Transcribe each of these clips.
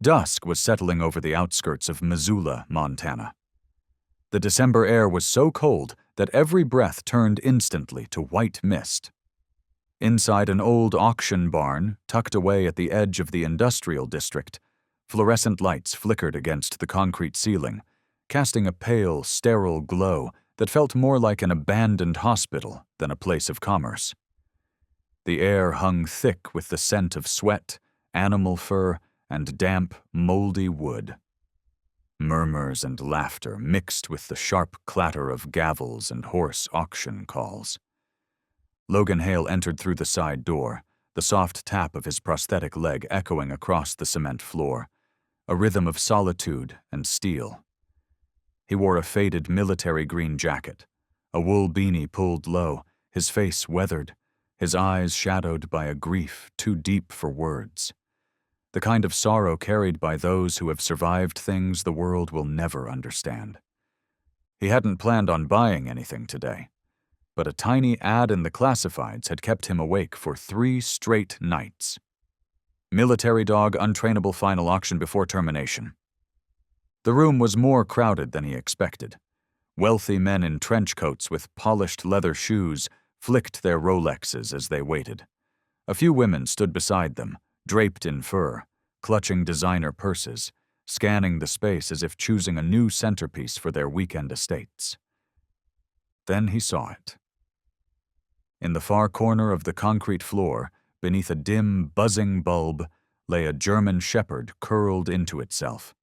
Dusk was settling over the outskirts of Missoula, Montana. The December air was so cold that every breath turned instantly to white mist. Inside an old auction barn, tucked away at the edge of the industrial district, fluorescent lights flickered against the concrete ceiling, casting a pale, sterile glow that felt more like an abandoned hospital than a place of commerce. The air hung thick with the scent of sweat, animal fur, and damp, moldy wood. Murmurs and laughter mixed with the sharp clatter of gavels and hoarse auction calls. Logan Hale entered through the side door, the soft tap of his prosthetic leg echoing across the cement floor, a rhythm of solitude and steel. He wore a faded military green jacket, a wool beanie pulled low, his face weathered, his eyes shadowed by a grief too deep for words. The kind of sorrow carried by those who have survived things the world will never understand. He hadn't planned on buying anything today, but a tiny ad in the classifieds had kept him awake for 3 straight nights. Military dog untrainable final auction before termination. The room was more crowded than he expected. Wealthy men in trench coats with polished leather shoes flicked their Rolexes as they waited. A few women stood beside them, draped in fur, clutching designer purses, scanning the space as if choosing a new centerpiece for their weekend estates. Then he saw it. In the far corner of the concrete floor, beneath a dim, buzzing bulb, lay a German shepherd curled into itself.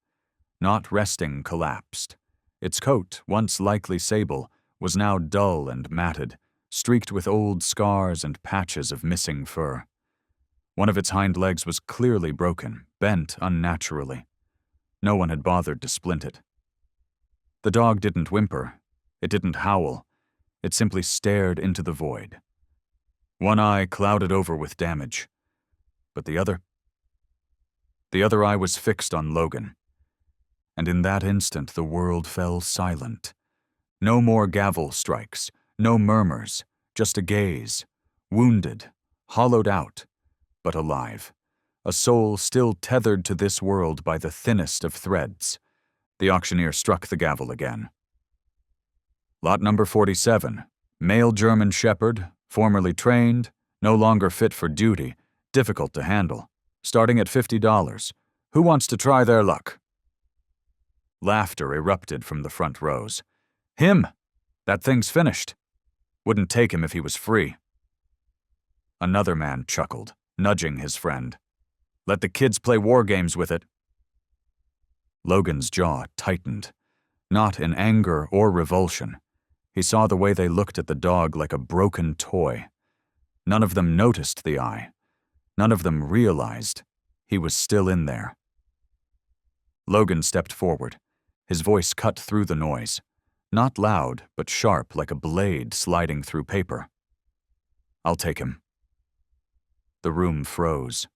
Not resting collapsed. Its coat, once likely sable, was now dull and matted, streaked with old scars and patches of missing fur. One of its hind legs was clearly broken, bent unnaturally. No one had bothered to splint it. The dog didn't whimper. It didn't howl. It simply stared into the void. One eye clouded over with damage. But the other? The other eye was fixed on Logan. And in that instant the world fell silent. No more gavel strikes, no murmurs, just a gaze, wounded, hollowed out, but alive. A soul still tethered to this world by the thinnest of threads. The auctioneer struck the gavel again. Lot number 47, male German shepherd, formerly trained, no longer fit for duty, difficult to handle, starting at $50. Who wants to try their luck? Laughter erupted from the front rows. Him! That thing's finished. Wouldn't take him if he was free. Another man chuckled, nudging his friend. Let the kids play war games with it. Logan's jaw tightened, not in anger or revulsion. He saw the way they looked at the dog like a broken toy. None of them noticed the eye. None of them realized he was still in there. Logan stepped forward. His voice cut through the noise. Not loud, but sharp like a blade sliding through paper. I'll take him. The room froze.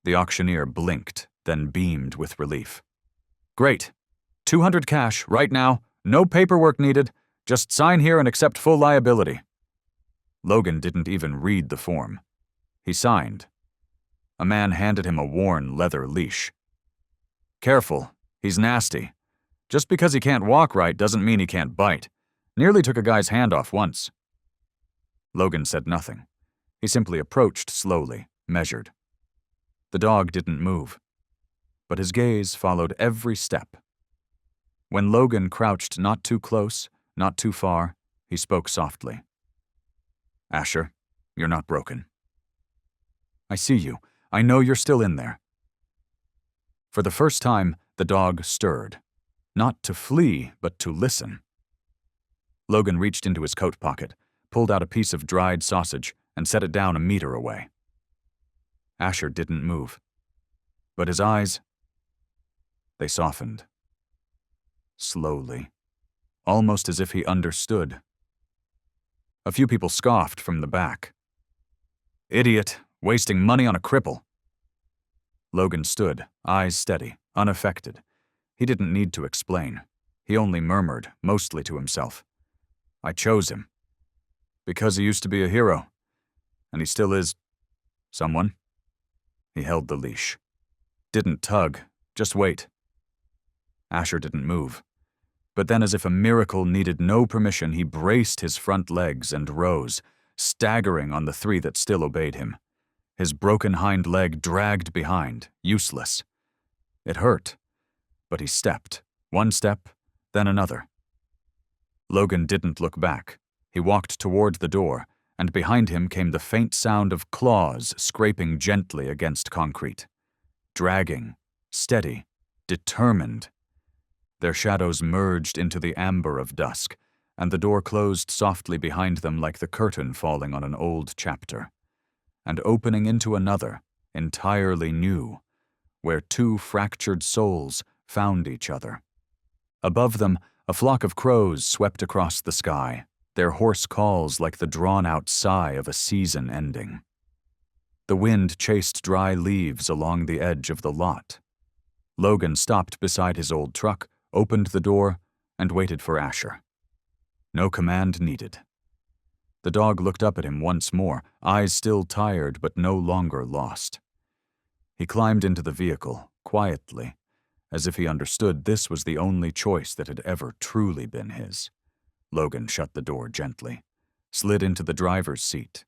The auctioneer blinked, then beamed with relief. Great. 200 cash, right now. No paperwork needed. Just sign here and accept full liability. Logan didn't even read the form. He signed. A man handed him a worn leather leash. Careful. He's nasty. Just because he can't walk right doesn't mean he can't bite. Nearly took a guy's hand off once. Logan said nothing. He simply approached slowly, measured. The dog didn't move, but his gaze followed every step. When Logan crouched not too close, not too far, he spoke softly. Asher, you're not broken. I see you. I know you're still in there. For the first time, the dog stirred. Not to flee, but to listen. Logan reached into his coat pocket, pulled out a piece of dried sausage, and set it down a meter away. Asher didn't move. But his eyes, they softened. Slowly. Almost as if he understood. A few people scoffed from the back. Idiot, wasting money on a cripple. Logan stood, eyes steady, unaffected. He didn't need to explain. He only murmured, mostly to himself. I chose him. Because he used to be a hero. And he still is someone. He held the leash. Didn't tug, just wait. Asher didn't move. But then, as if a miracle needed no permission, he braced his front legs and rose, staggering on the three that still obeyed him. His broken hind leg dragged behind, useless. It hurt, but he stepped, one step, then another. Logan didn't look back. He walked toward the door, and behind him came the faint sound of claws scraping gently against concrete. Dragging, steady, determined. Their shadows merged into the amber of dusk, and the door closed softly behind them like the curtain falling on an old chapter, and opening into another, entirely new, where two fractured souls found each other. Above them, a flock of crows swept across the sky, their hoarse calls like the drawn-out sigh of a season ending. The wind chased dry leaves along the edge of the lot. Logan stopped beside his old truck, opened the door, and waited for Asher. No command needed. The dog looked up at him once more, eyes still tired but no longer lost. He climbed into the vehicle, quietly, as if he understood this was the only choice that had ever truly been his. Logan shut the door gently, slid into the driver's seat,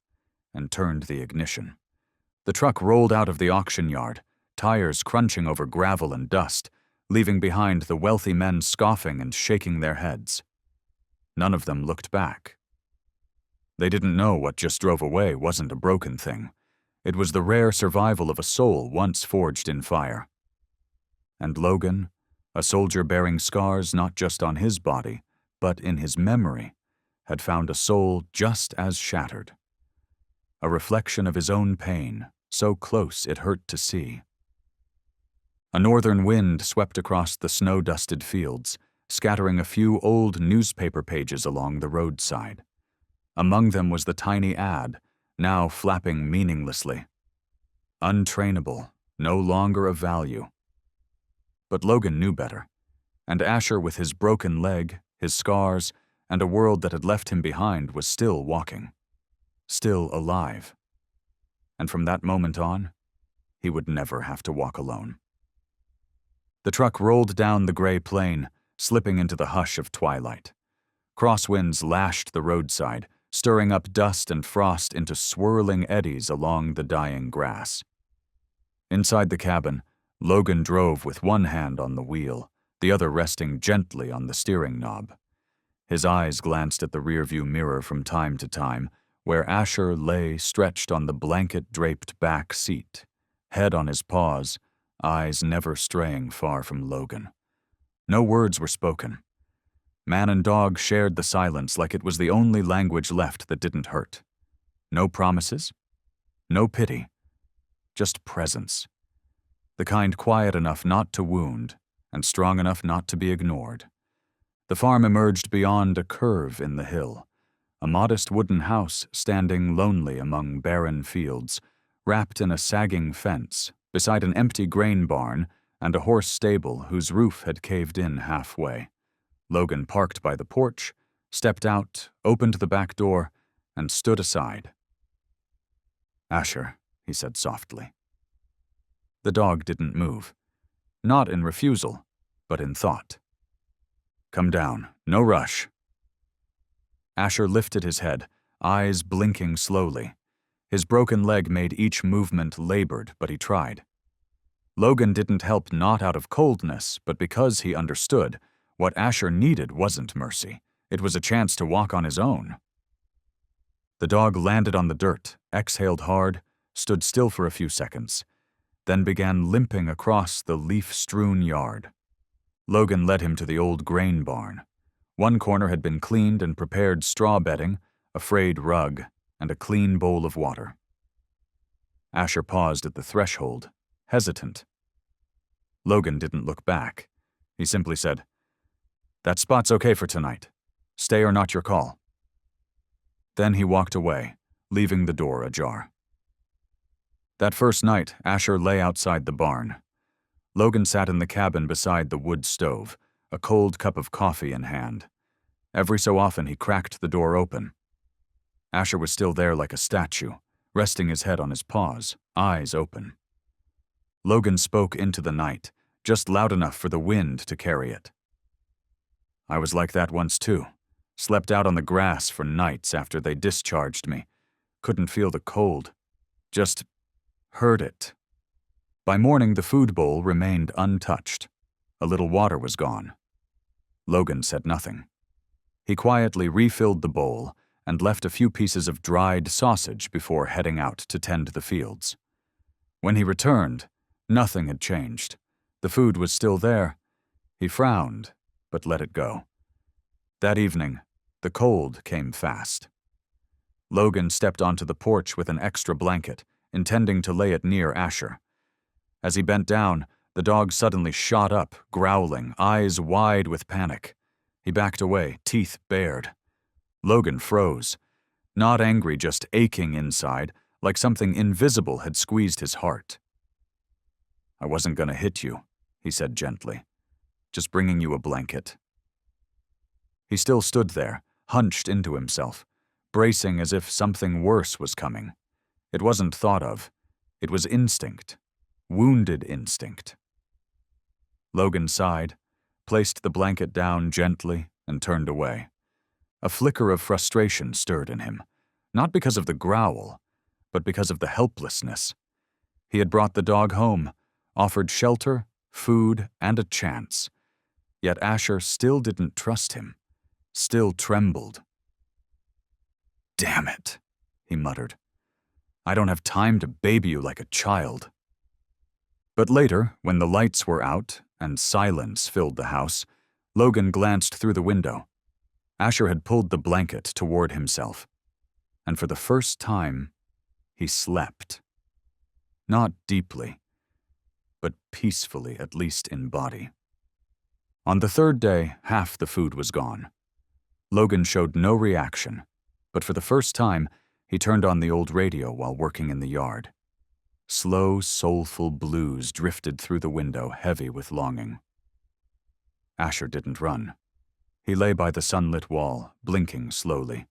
and turned the ignition. The truck rolled out of the auction yard, tires crunching over gravel and dust, leaving behind the wealthy men scoffing and shaking their heads. None of them looked back. They didn't know what just drove away wasn't a broken thing. It was the rare survival of a soul once forged in fire. And Logan, a soldier bearing scars not just on his body, but in his memory, had found a soul just as shattered. A reflection of his own pain, so close it hurt to see. A northern wind swept across the snow-dusted fields, scattering a few old newspaper pages along the roadside. Among them was the tiny ad, now flapping meaninglessly. Untrainable, no longer of value. But Logan knew better, and Asher, with his broken leg, his scars, and a world that had left him behind, was still walking, still alive. And from that moment on, he would never have to walk alone. The truck rolled down the gray plain, slipping into the hush of twilight. Crosswinds lashed the roadside, stirring up dust and frost into swirling eddies along the dying grass. Inside the cabin, Logan drove with one hand on the wheel, the other resting gently on the steering knob. His eyes glanced at the rearview mirror from time to time, where Asher lay stretched on the blanket-draped back seat, head on his paws, eyes never straying far from Logan. No words were spoken. Man and dog shared the silence like it was the only language left that didn't hurt. No promises, no pity, just presence. The kind quiet enough not to wound, and strong enough not to be ignored. The farm emerged beyond a curve in the hill, a modest wooden house standing lonely among barren fields, wrapped in a sagging fence, beside an empty grain barn and a horse stable whose roof had caved in halfway. Logan parked by the porch, stepped out, opened the back door, and stood aside. "Asher," he said softly. The dog didn't move, not in refusal, but in thought. "Come down, no rush." Asher lifted his head, eyes blinking slowly. His broken leg made each movement labored, but he tried. Logan didn't help not out of coldness, but because he understood what Asher needed wasn't mercy. It was a chance to walk on his own. The dog landed on the dirt, exhaled hard, stood still for a few seconds, then began limping across the leaf-strewn yard. Logan led him to the old grain barn. One corner had been cleaned and prepared straw bedding, a frayed rug, and a clean bowl of water. Asher paused at the threshold, hesitant. Logan didn't look back. He simply said, "That spot's okay for tonight. Stay or not your call." Then he walked away, leaving the door ajar. That first night, Asher lay outside the barn. Logan sat in the cabin beside the wood stove, a cold cup of coffee in hand. Every so often he cracked the door open. Asher was still there like a statue, resting his head on his paws, eyes open. Logan spoke into the night, just loud enough for the wind to carry it. I was like that once too. Slept out on the grass for nights after they discharged me. Couldn't feel the cold. Just heard it. By morning, the food bowl remained untouched. A little water was gone. Logan said nothing. He quietly refilled the bowl and left a few pieces of dried sausage before heading out to tend the fields. When he returned, nothing had changed. The food was still there. He frowned, but let it go. That evening, the cold came fast. Logan stepped onto the porch with an extra blanket, intending to lay it near Asher. As he bent down, the dog suddenly shot up, growling, eyes wide with panic. He backed away, teeth bared. Logan froze, not angry, just aching inside, like something invisible had squeezed his heart. I wasn't gonna hit you, he said gently. Just bringing you a blanket. He still stood there, hunched into himself, bracing as if something worse was coming. It wasn't thought of. It was instinct. Wounded instinct. Logan sighed, placed the blanket down gently, and turned away. A flicker of frustration stirred in him, not because of the growl, but because of the helplessness. He had brought the dog home, offered shelter, food, and a chance. Yet Asher still didn't trust him, still trembled. Damn it, he muttered. I don't have time to baby you like a child. But later, when the lights were out and silence filled the house, Logan glanced through the window. Asher had pulled the blanket toward himself, and for the first time, he slept. Not deeply, but peacefully, at least in body. On the third day, half the food was gone. Logan showed no reaction, but for the first time, he turned on the old radio while working in the yard. Slow, soulful blues drifted through the window, heavy with longing. Asher didn't run. He lay by the sunlit wall, blinking slowly.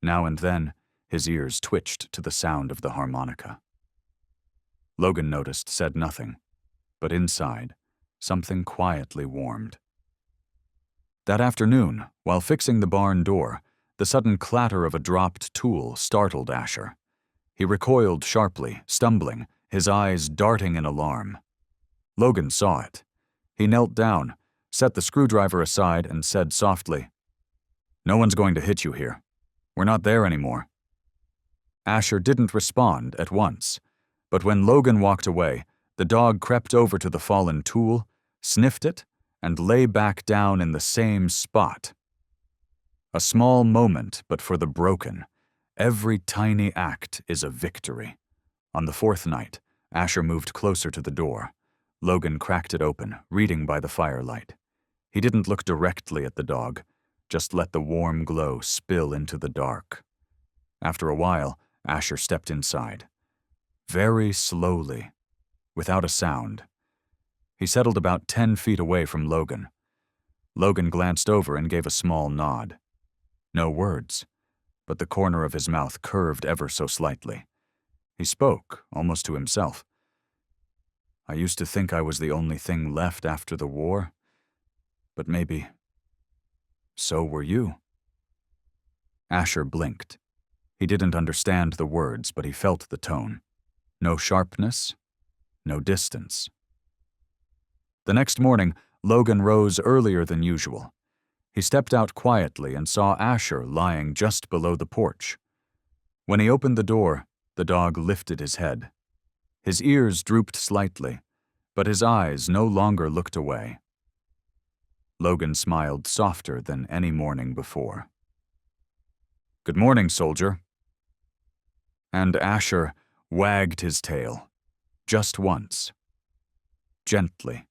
Now and then, his ears twitched to the sound of the harmonica. Logan noticed, said nothing, but inside, something quietly warmed. That afternoon, while fixing the barn door, the sudden clatter of a dropped tool startled Asher. He recoiled sharply, stumbling, his eyes darting in alarm. Logan saw it. He knelt down, set the screwdriver aside, and said softly, "No one's going to hit you here. We're not there anymore." Asher didn't respond at once, but when Logan walked away, the dog crept over to the fallen tool, sniffed it, and lay back down in the same spot. A small moment, but for the broken. Every tiny act is a victory. On the fourth night, Asher moved closer to the door. Logan cracked it open, reading by the firelight. He didn't look directly at the dog, just let the warm glow spill into the dark. After a while, Asher stepped inside. Very slowly, without a sound. He settled about 10 feet away from Logan. Logan glanced over and gave a small nod. No words, but the corner of his mouth curved ever so slightly. He spoke, almost to himself. I used to think I was the only thing left after the war, but maybe so were you. Asher blinked. He didn't understand the words, but he felt the tone. No sharpness, no distance. The next morning, Logan rose earlier than usual. He stepped out quietly and saw Asher lying just below the porch. When he opened the door, the dog lifted his head. His ears drooped slightly, but his eyes no longer looked away. Logan smiled softer than any morning before. "Good morning, soldier." And Asher wagged his tail, just once. Gently,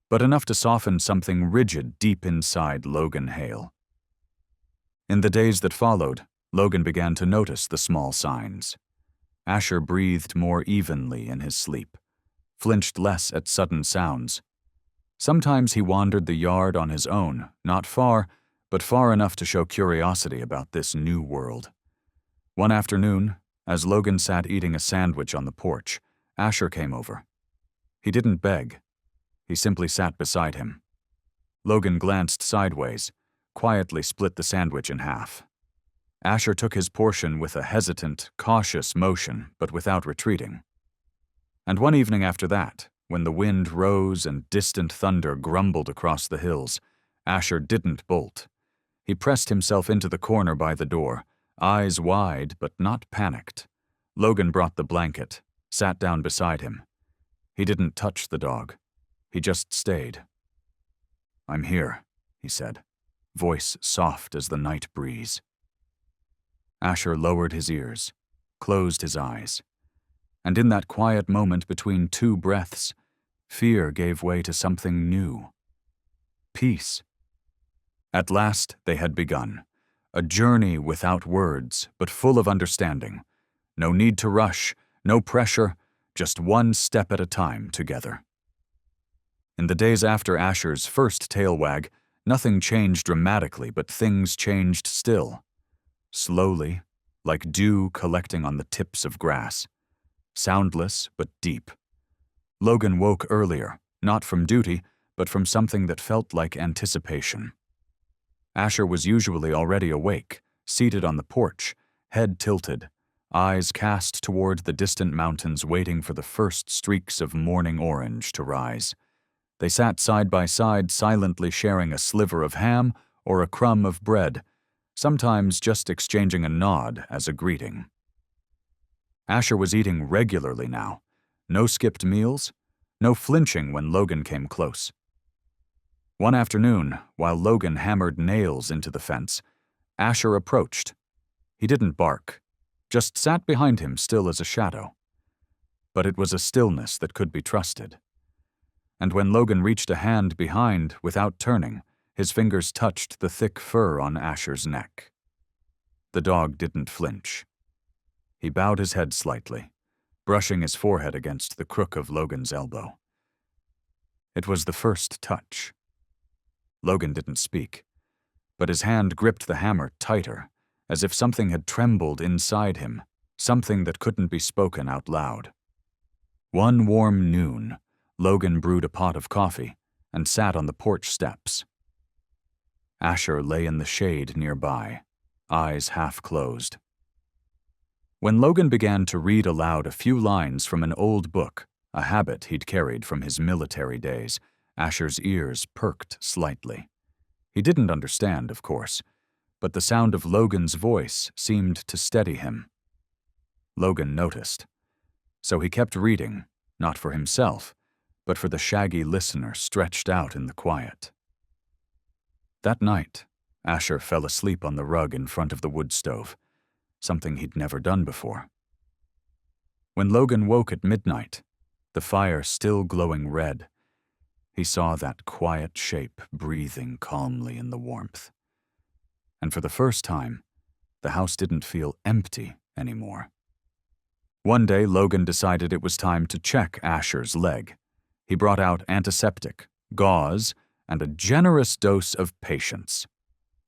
but enough to soften something rigid deep inside Logan Hale. In the days that followed, Logan began to notice the small signs. Asher breathed more evenly in his sleep, flinched less at sudden sounds. Sometimes he wandered the yard on his own, not far, but far enough to show curiosity about this new world. One afternoon, as Logan sat eating a sandwich on the porch, Asher came over. He didn't beg. He simply sat beside him. Logan glanced sideways, quietly split the sandwich in half. Asher took his portion with a hesitant, cautious motion, but without retreating. And one evening after that, when the wind rose and distant thunder grumbled across the hills, Asher didn't bolt. He pressed himself into the corner by the door, eyes wide but not panicked. Logan brought the blanket, sat down beside him. He didn't touch the dog. He just stayed. "I'm here," he said, voice soft as the night breeze. Asher lowered his ears, closed his eyes, and in that quiet moment between two breaths, fear gave way to something new. Peace. At last they had begun, a journey without words, but full of understanding. No need to rush, no pressure, just one step at a time together. In the days after Asher's first tail wag, nothing changed dramatically, but things changed still. Slowly, like dew collecting on the tips of grass. Soundless, but deep. Logan woke earlier, not from duty, but from something that felt like anticipation. Asher was usually already awake, seated on the porch, head tilted, eyes cast toward the distant mountains waiting for the first streaks of morning orange to rise. They sat side by side, silently sharing a sliver of ham or a crumb of bread, sometimes just exchanging a nod as a greeting. Asher was eating regularly now. No skipped meals, no flinching when Logan came close. One afternoon, while Logan hammered nails into the fence, Asher approached. He didn't bark, just sat behind him still as a shadow. But it was a stillness that could be trusted. And when Logan reached a hand behind without turning, his fingers touched the thick fur on Asher's neck. The dog didn't flinch. He bowed his head slightly, brushing his forehead against the crook of Logan's elbow. It was the first touch. Logan didn't speak, but his hand gripped the hammer tighter, as if something had trembled inside him, something that couldn't be spoken out loud. One warm noon, Logan brewed a pot of coffee and sat on the porch steps. Asher lay in the shade nearby, eyes half closed. When Logan began to read aloud a few lines from an old book, a habit he'd carried from his military days, Asher's ears perked slightly. He didn't understand, of course, but the sound of Logan's voice seemed to steady him. Logan noticed. So he kept reading, not for himself, but for the shaggy listener stretched out in the quiet. That night, Asher fell asleep on the rug in front of the wood stove, something he'd never done before. When Logan woke at midnight, the fire still glowing red, he saw that quiet shape breathing calmly in the warmth. And for the first time, the house didn't feel empty anymore. One day, Logan decided it was time to check Asher's leg. He brought out antiseptic, gauze, and a generous dose of patience.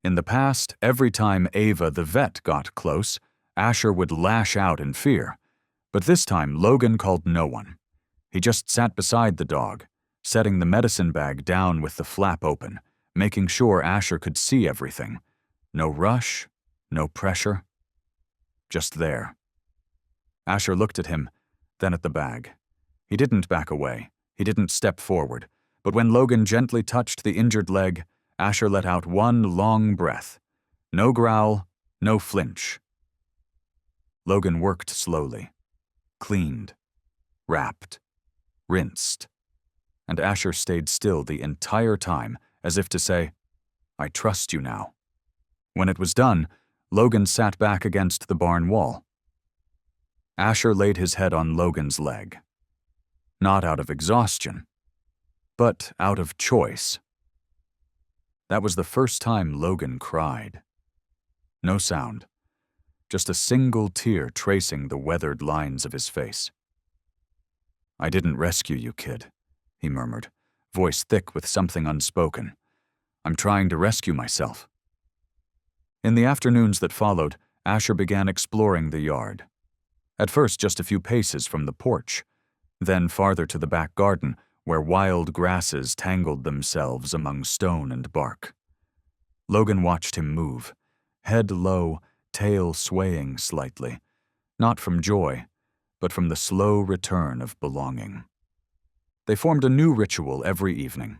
In the past, every time Ava the vet got close, Asher would lash out in fear. But this time, Logan called no one. He just sat beside the dog, setting the medicine bag down with the flap open, making sure Asher could see everything. No rush, no pressure. Just there. Asher looked at him, then at the bag. He didn't back away. He didn't step forward. But when Logan gently touched the injured leg, Asher let out one long breath. No growl, no flinch. Logan worked slowly, cleaned, wrapped, rinsed, and Asher stayed still the entire time, as if to say, "I trust you now." When it was done, Logan sat back against the barn wall. Asher laid his head on Logan's leg. Not out of exhaustion, but out of choice. That was the first time Logan cried. No sound, just a single tear tracing the weathered lines of his face. "I didn't rescue you, kid," he murmured, voice thick with something unspoken. "I'm trying to rescue myself." In the afternoons that followed, Asher began exploring the yard. At first just a few paces from the porch. then farther to the back garden, where wild grasses tangled themselves among stone and bark. Logan watched him move, head low, tail swaying slightly, not from joy, but from the slow return of belonging. They formed a new ritual every evening.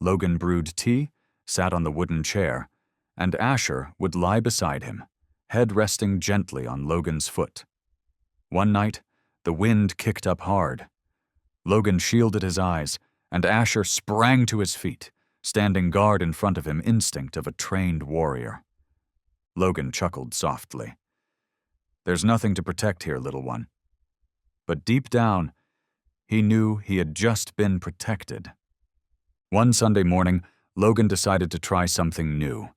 Logan brewed tea, sat on the wooden chair, and Asher would lie beside him, head resting gently on Logan's foot. One night, the wind kicked up hard. Logan shielded his eyes, and Asher sprang to his feet, standing guard in front of him, instinct of a trained warrior. Logan chuckled softly. "There's nothing to protect here, little one." But deep down, he knew he had just been protected. One Sunday morning, Logan decided to try something new.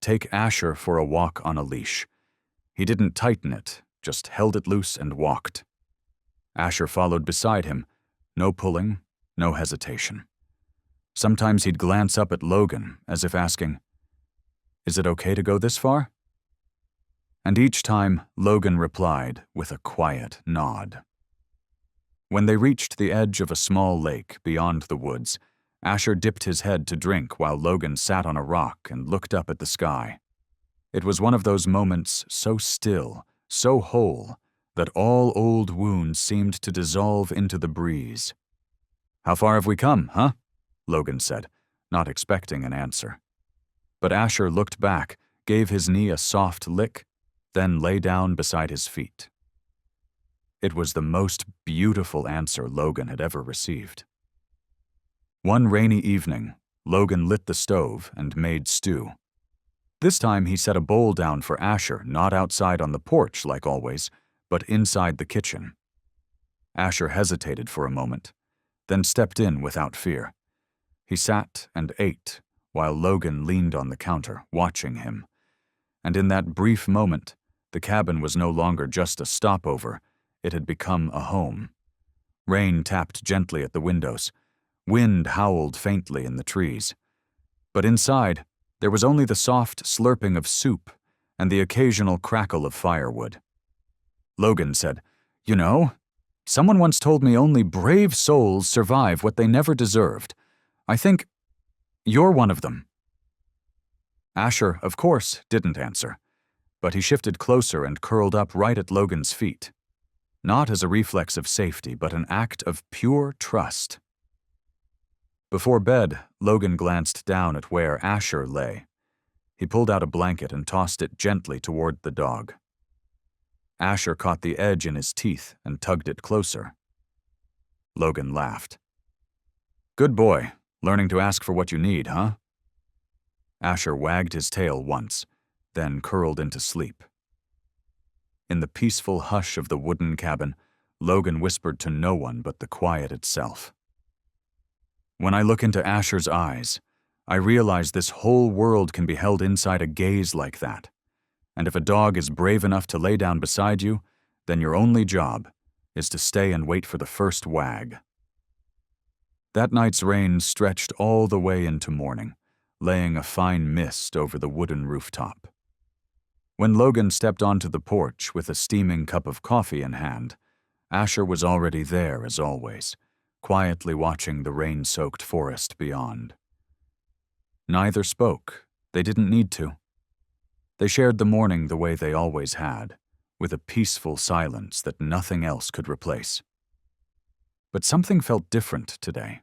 Take Asher for a walk on a leash. He didn't tighten it, just held it loose and walked. Asher followed beside him, no pulling, no hesitation. Sometimes he'd glance up at Logan, as if asking, "Is it okay to go this far?" And each time, Logan replied with a quiet nod. When they reached the edge of a small lake beyond the woods, Asher dipped his head to drink while Logan sat on a rock and looked up at the sky. It was one of those moments so still, so whole, that all old wounds seemed to dissolve into the breeze. "How far have we come, huh?" Logan said, not expecting an answer. But Asher looked back, gave his knee a soft lick, then lay down beside his feet. It was the most beautiful answer Logan had ever received. One rainy evening, Logan lit the stove and made stew. This time he set a bowl down for Asher, not outside on the porch like always, but inside the kitchen. Asher hesitated for a moment, then stepped in without fear. He sat and ate, while Logan leaned on the counter, watching him. And in that brief moment, the cabin was no longer just a stopover, it had become a home. Rain tapped gently at the windows. Wind howled faintly in the trees. But inside, there was only the soft slurping of soup and the occasional crackle of firewood. Logan said, "You know, someone once told me only brave souls survive what they never deserved. I think you're one of them." Asher, of course, didn't answer, but he shifted closer and curled up right at Logan's feet. Not as a reflex of safety, but an act of pure trust. Before bed, Logan glanced down at where Asher lay. He pulled out a blanket and tossed it gently toward the dog. Asher caught the edge in his teeth and tugged it closer. Logan laughed. "Good boy, learning to ask for what you need, huh?" Asher wagged his tail once, then curled into sleep. In the peaceful hush of the wooden cabin, Logan whispered to no one but the quiet itself. "When I look into Asher's eyes, I realize this whole world can be held inside a gaze like that. And if a dog is brave enough to lay down beside you, then your only job is to stay and wait for the first wag." That night's rain stretched all the way into morning, laying a fine mist over the wooden rooftop. When Logan stepped onto the porch with a steaming cup of coffee in hand, Asher was already there as always, quietly watching the rain-soaked forest beyond. Neither spoke. They didn't need to. They shared the morning the way they always had, with a peaceful silence that nothing else could replace. But something felt different today.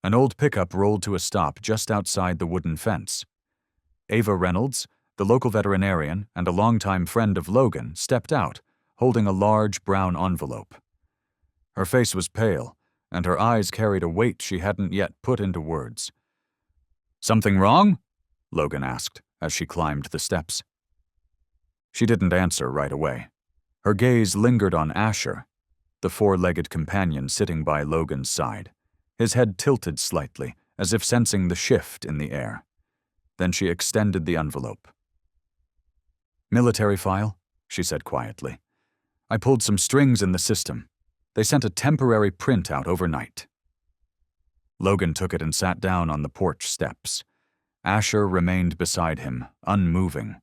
An old pickup rolled to a stop just outside the wooden fence. Ava Reynolds, the local veterinarian and a longtime friend of Logan, stepped out, holding a large brown envelope. Her face was pale, and her eyes carried a weight she hadn't yet put into words. "Something wrong?" Logan asked as she climbed the steps. She didn't answer right away. Her gaze lingered on Asher, the four-legged companion sitting by Logan's side, his head tilted slightly, as if sensing the shift in the air. Then she extended the envelope. "Military file," she said quietly. "I pulled some strings in the system. They sent a temporary printout overnight." Logan took it and sat down on the porch steps. Asher remained beside him, unmoving.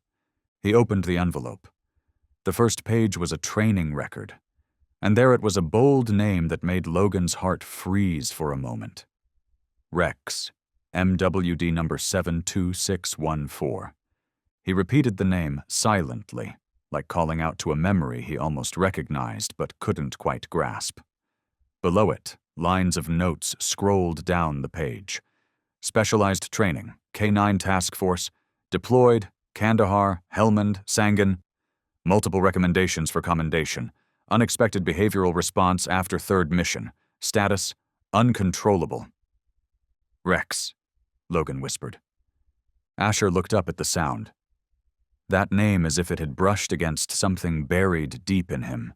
He opened the envelope. The first page was a training record. And there it was, a bold name that made Logan's heart freeze for a moment. Rex, MWD number 72614. He repeated the name silently, like calling out to a memory he almost recognized but couldn't quite grasp. Below it, lines of notes scrolled down the page. Specialized training, K-9 Task Force, deployed, Kandahar, Helmand, Sangin. Multiple recommendations for commendation. Unexpected behavioral response after third mission. Status, uncontrollable. Rex, Logan whispered. Asher looked up at the sound. That name as if it had brushed against something buried deep in him.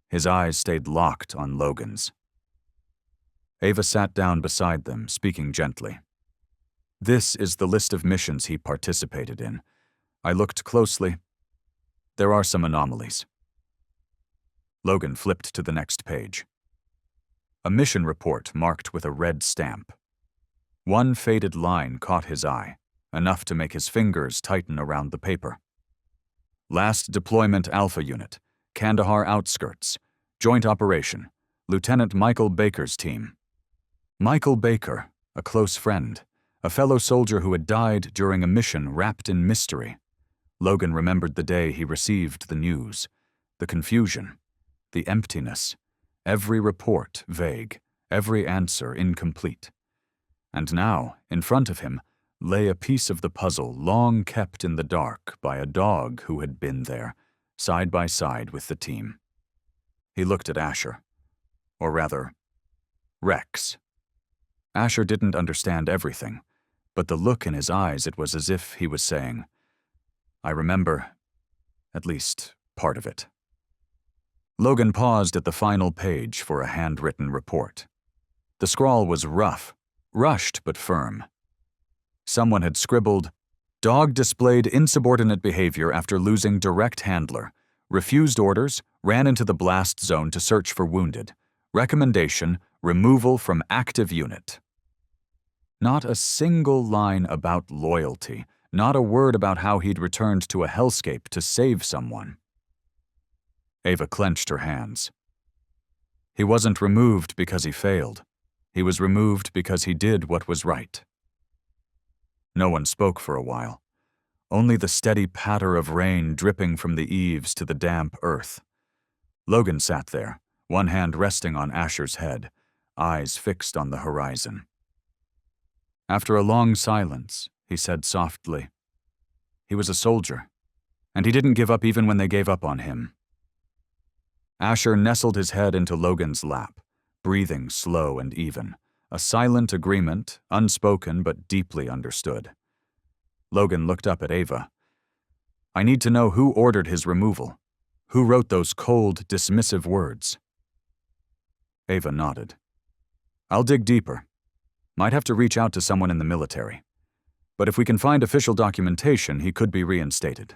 His eyes stayed locked on Logan's. Ava sat down beside them, speaking gently. This is the list of missions he participated in. I looked closely. There are some anomalies. Logan flipped to the next page. A mission report marked with a red stamp. One faded line caught his eye, enough to make his fingers tighten around the paper. Last deployment Alpha Unit, Kandahar Outskirts, Joint Operation, Lieutenant Michael Baker's team. Michael Baker, a close friend, a fellow soldier who had died during a mission wrapped in mystery. Logan remembered the day he received the news, the confusion, the emptiness, every report vague, every answer incomplete. And now, in front of him, lay a piece of the puzzle long kept in the dark by a dog who had been there, side by side with the team. He looked at Asher. Or rather, Rex. Asher didn't understand everything, but the look in his eyes, it was as if he was saying, I remember, at least part of it. Logan paused at the final page for a handwritten report. The scrawl was rough, rushed but firm. Someone had scribbled, Dog displayed insubordinate behavior after losing direct handler, refused orders, ran into the blast zone to search for wounded. Recommendation, removal from active unit. Not a single line about loyalty, not a word about how he'd returned to a hellscape to save someone. Ava clenched her hands. He wasn't removed because he failed. He was removed because he did what was right. No one spoke for a while. Only the steady patter of rain dripping from the eaves to the damp earth. Logan sat there, one hand resting on Asher's head, eyes fixed on the horizon. After a long silence, he said softly, He was a soldier, and he didn't give up even when they gave up on him. Asher nestled his head into Logan's lap, breathing slow and even, a silent agreement, unspoken but deeply understood. Logan looked up at Ava. I need to know who ordered his removal. Who wrote those cold, dismissive words? Ava nodded. I'll dig deeper. Might have to reach out to someone in the military. But if we can find official documentation, he could be reinstated.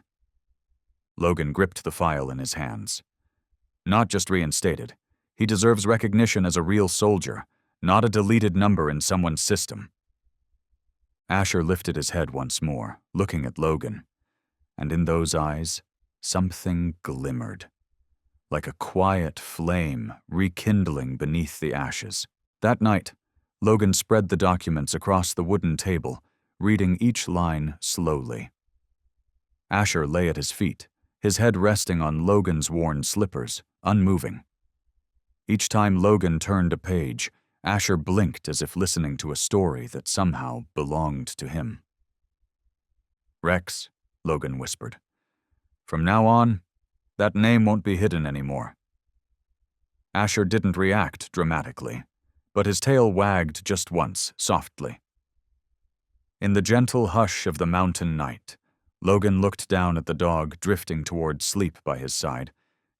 Logan gripped the file in his hands. Not just reinstated. He deserves recognition as a real soldier, not a deleted number in someone's system. Asher lifted his head once more, looking at Logan. And in those eyes, something glimmered. Like a quiet flame rekindling beneath the ashes. That night, Logan spread the documents across the wooden table, reading each line slowly. Asher lay at his feet, his head resting on Logan's worn slippers, unmoving. Each time Logan turned a page, Asher blinked as if listening to a story that somehow belonged to him. Rex, Logan whispered. From now on, that name won't be hidden anymore. Asher didn't react dramatically, but his tail wagged just once, softly. In the gentle hush of the mountain night, Logan looked down at the dog drifting toward sleep by his side,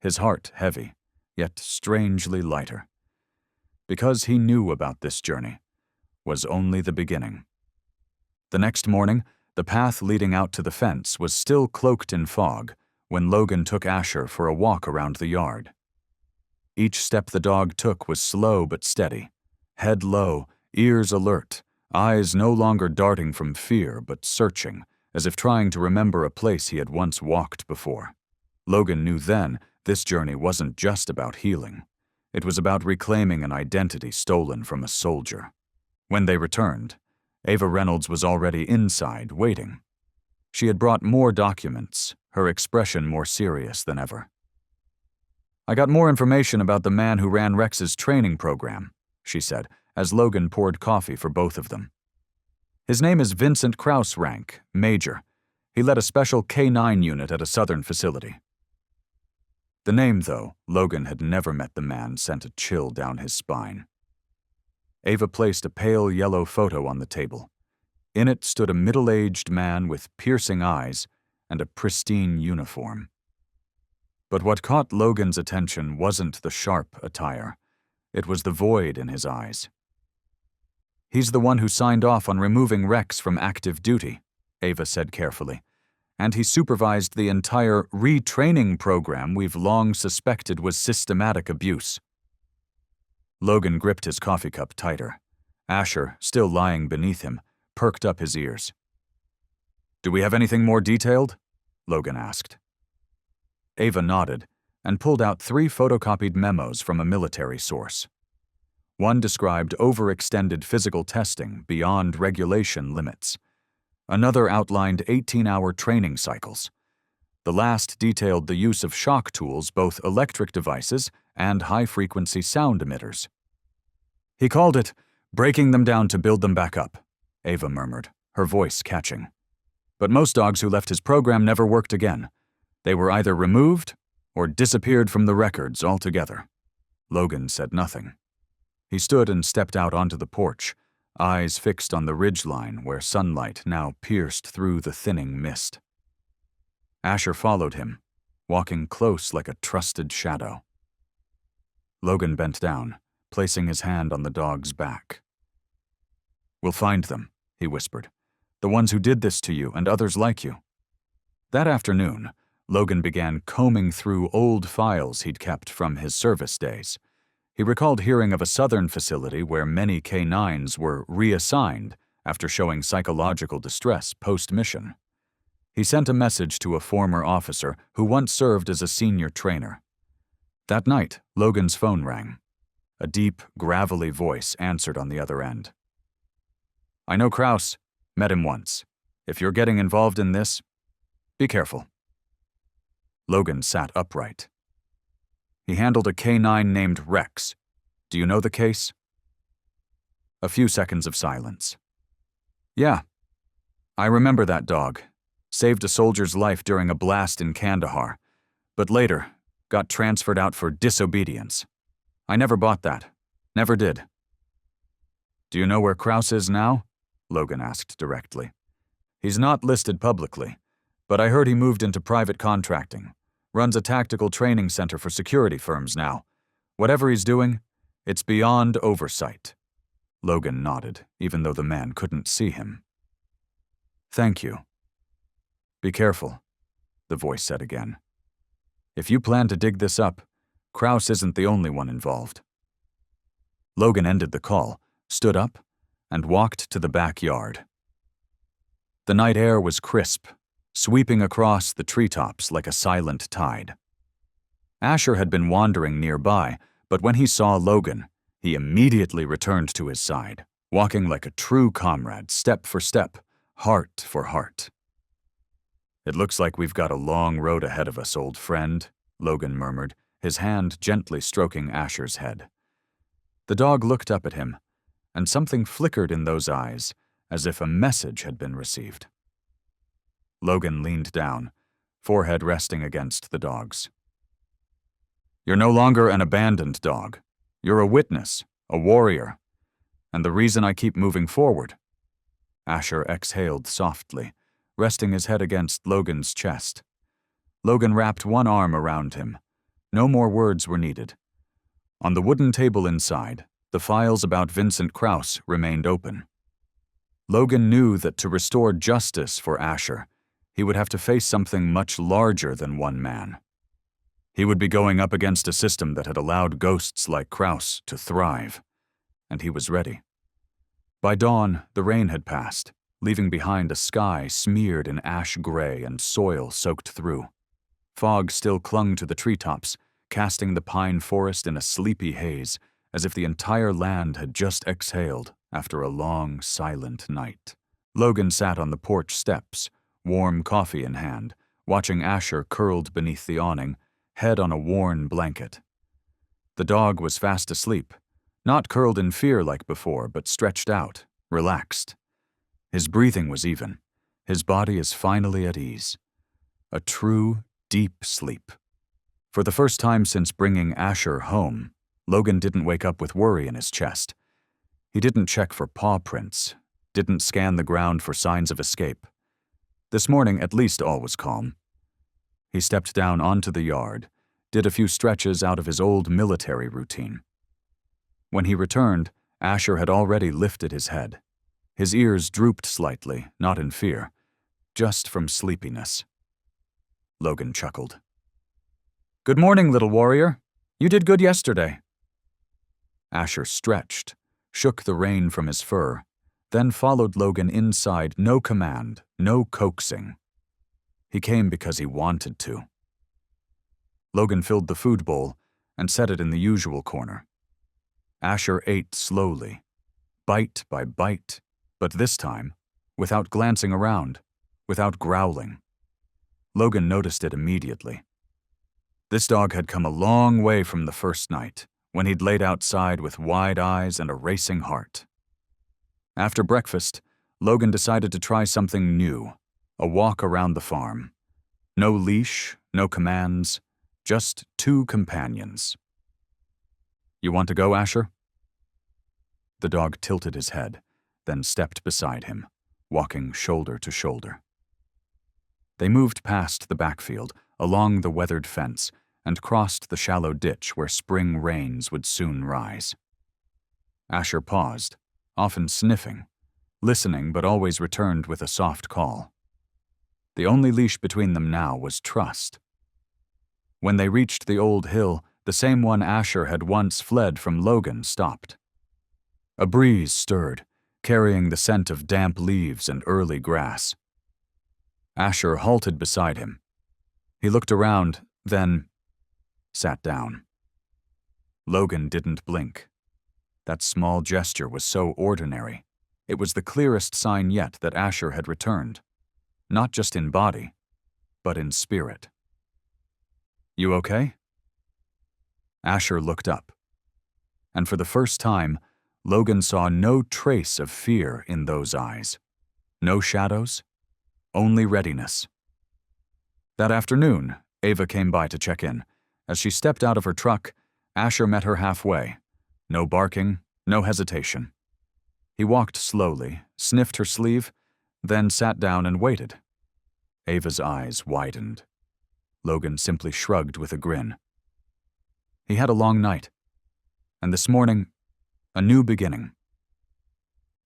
his heart heavy, yet strangely lighter. Because he knew about this journey, was only the beginning. The next morning, the path leading out to the fence was still cloaked in fog when Logan took Asher for a walk around the yard. Each step the dog took was slow but steady, head low, ears alert, eyes no longer darting from fear but searching, as if trying to remember a place he had once walked before. Logan knew then this journey wasn't just about healing. It was about reclaiming an identity stolen from a soldier. When they returned, Ava Reynolds was already inside, waiting. She had brought more documents, her expression more serious than ever. "I got more information about the man who ran Rex's training program," she said, as Logan poured coffee for both of them. "His name is Vincent Krause, rank, Major. He led a special K-9 unit at a southern facility." The name, though Logan had never met the man, sent a chill down his spine. Ava placed a pale yellow photo on the table. In it stood a middle-aged man with piercing eyes and a pristine uniform. But what caught Logan's attention wasn't the sharp attire. It was the void in his eyes. "He's the one who signed off on removing Rex from active duty," Ava said carefully. "And he supervised the entire retraining program we've long suspected was systematic abuse." Logan gripped his coffee cup tighter. Asher, still lying beneath him, perked up his ears. "Do we have anything more detailed?" Logan asked. Ava nodded and pulled out 3 photocopied memos from a military source. One described overextended physical testing beyond regulation limits. Another outlined 18-hour training cycles. The last detailed the use of shock tools, both electric devices and high-frequency sound emitters. "He called it breaking them down to build them back up," Ava murmured, her voice catching. "But most dogs who left his program never worked again. They were either removed or disappeared from the records altogether." Logan said nothing. He stood and stepped out onto the porch, eyes fixed on the ridgeline where sunlight now pierced through the thinning mist. Asher followed him, walking close like a trusted shadow. Logan bent down, placing his hand on the dog's back. "We'll find them," he whispered. "The ones who did this to you and others like you." That afternoon, Logan began combing through old files he'd kept from his service days. He recalled hearing of a southern facility where many K-9s were reassigned after showing psychological distress post-mission. He sent a message to a former officer who once served as a senior trainer. That night, Logan's phone rang. A deep, gravelly voice answered on the other end. "I know Krause. Met him once. If you're getting involved in this, be careful." Logan sat upright. "He handled a K-9 named Rex. Do you know the case?" A few seconds of silence. "Yeah. I remember that dog. Saved a soldier's life during a blast in Kandahar, but later got transferred out for disobedience. I never bought that. Never did." "Do you know where Krause is now?" Logan asked directly. "He's not listed publicly, but I heard he moved into private contracting. Runs a tactical training center for security firms now. Whatever he's doing, it's beyond oversight." Logan nodded, even though the man couldn't see him. "Thank you." "Be careful," the voice said again. "If you plan to dig this up, Krause isn't the only one involved." Logan ended the call, stood up, and walked to the backyard. The night air was crisp, sweeping across the treetops like a silent tide. Asher had been wandering nearby, but when he saw Logan, he immediately returned to his side, walking like a true comrade, step for step, heart for heart. "It looks like we've got a long road ahead of us, old friend," Logan murmured, his hand gently stroking Asher's head. The dog looked up at him, and something flickered in those eyes, as if a message had been received. Logan leaned down, forehead resting against the dog's. "You're no longer an abandoned dog. You're a witness, a warrior, and the reason I keep moving forward." Asher exhaled softly, resting his head against Logan's chest. Logan wrapped one arm around him. No more words were needed. On the wooden table inside, the files about Vincent Krause remained open. Logan knew that to restore justice for Asher, he would have to face something much larger than one man. He would be going up against a system that had allowed ghosts like Krause to thrive, and he was ready. By dawn, the rain had passed, leaving behind a sky smeared in ash gray and soil soaked through. Fog still clung to the treetops, casting the pine forest in a sleepy haze, as if the entire land had just exhaled after a long, silent night. Logan sat on the porch steps, warm coffee in hand, watching Asher curled beneath the awning, head on a worn blanket. The dog was fast asleep, not curled in fear like before, but stretched out, relaxed. His breathing was even. His body is finally at ease. A true, deep sleep. For the first time since bringing Asher home, Logan didn't wake up with worry in his chest. He didn't check for paw prints, didn't scan the ground for signs of escape. This morning, at least, all was calm. He stepped down onto the yard, did a few stretches out of his old military routine. When he returned, Asher had already lifted his head. His ears drooped slightly, not in fear, just from sleepiness. Logan chuckled. "Good morning, little warrior. You did good yesterday." Asher stretched, shook the rain from his fur, then followed Logan inside, no command, no coaxing. He came because he wanted to. Logan filled the food bowl and set it in the usual corner. Asher ate slowly, bite by bite, but this time, without glancing around, without growling. Logan noticed it immediately. This dog had come a long way from the first night, when he'd laid outside with wide eyes and a racing heart. After breakfast, Logan decided to try something new, a walk around the farm. No leash, no commands, just two companions. "You want to go, Asher?" The dog tilted his head, then stepped beside him, walking shoulder to shoulder. They moved past the backfield, along the weathered fence, and crossed the shallow ditch where spring rains would soon rise. Asher paused, often sniffing, listening but always returned with a soft call. The only leash between them now was trust. When they reached the old hill, the same one Asher had once fled from Logan stopped. A breeze stirred, carrying the scent of damp leaves and early grass. Asher halted beside him. He looked around, then sat down. Logan didn't blink. That small gesture was so ordinary. It was the clearest sign yet that Asher had returned, not just in body, but in spirit. "You okay?" Asher looked up, and for the first time, Logan saw no trace of fear in those eyes. No shadows, only readiness. That afternoon, Ava came by to check in. As she stepped out of her truck, Asher met her halfway. No barking, no hesitation. He walked slowly, sniffed her sleeve, then sat down and waited. Ava's eyes widened. Logan simply shrugged with a grin. He had a long night, and this morning, a new beginning.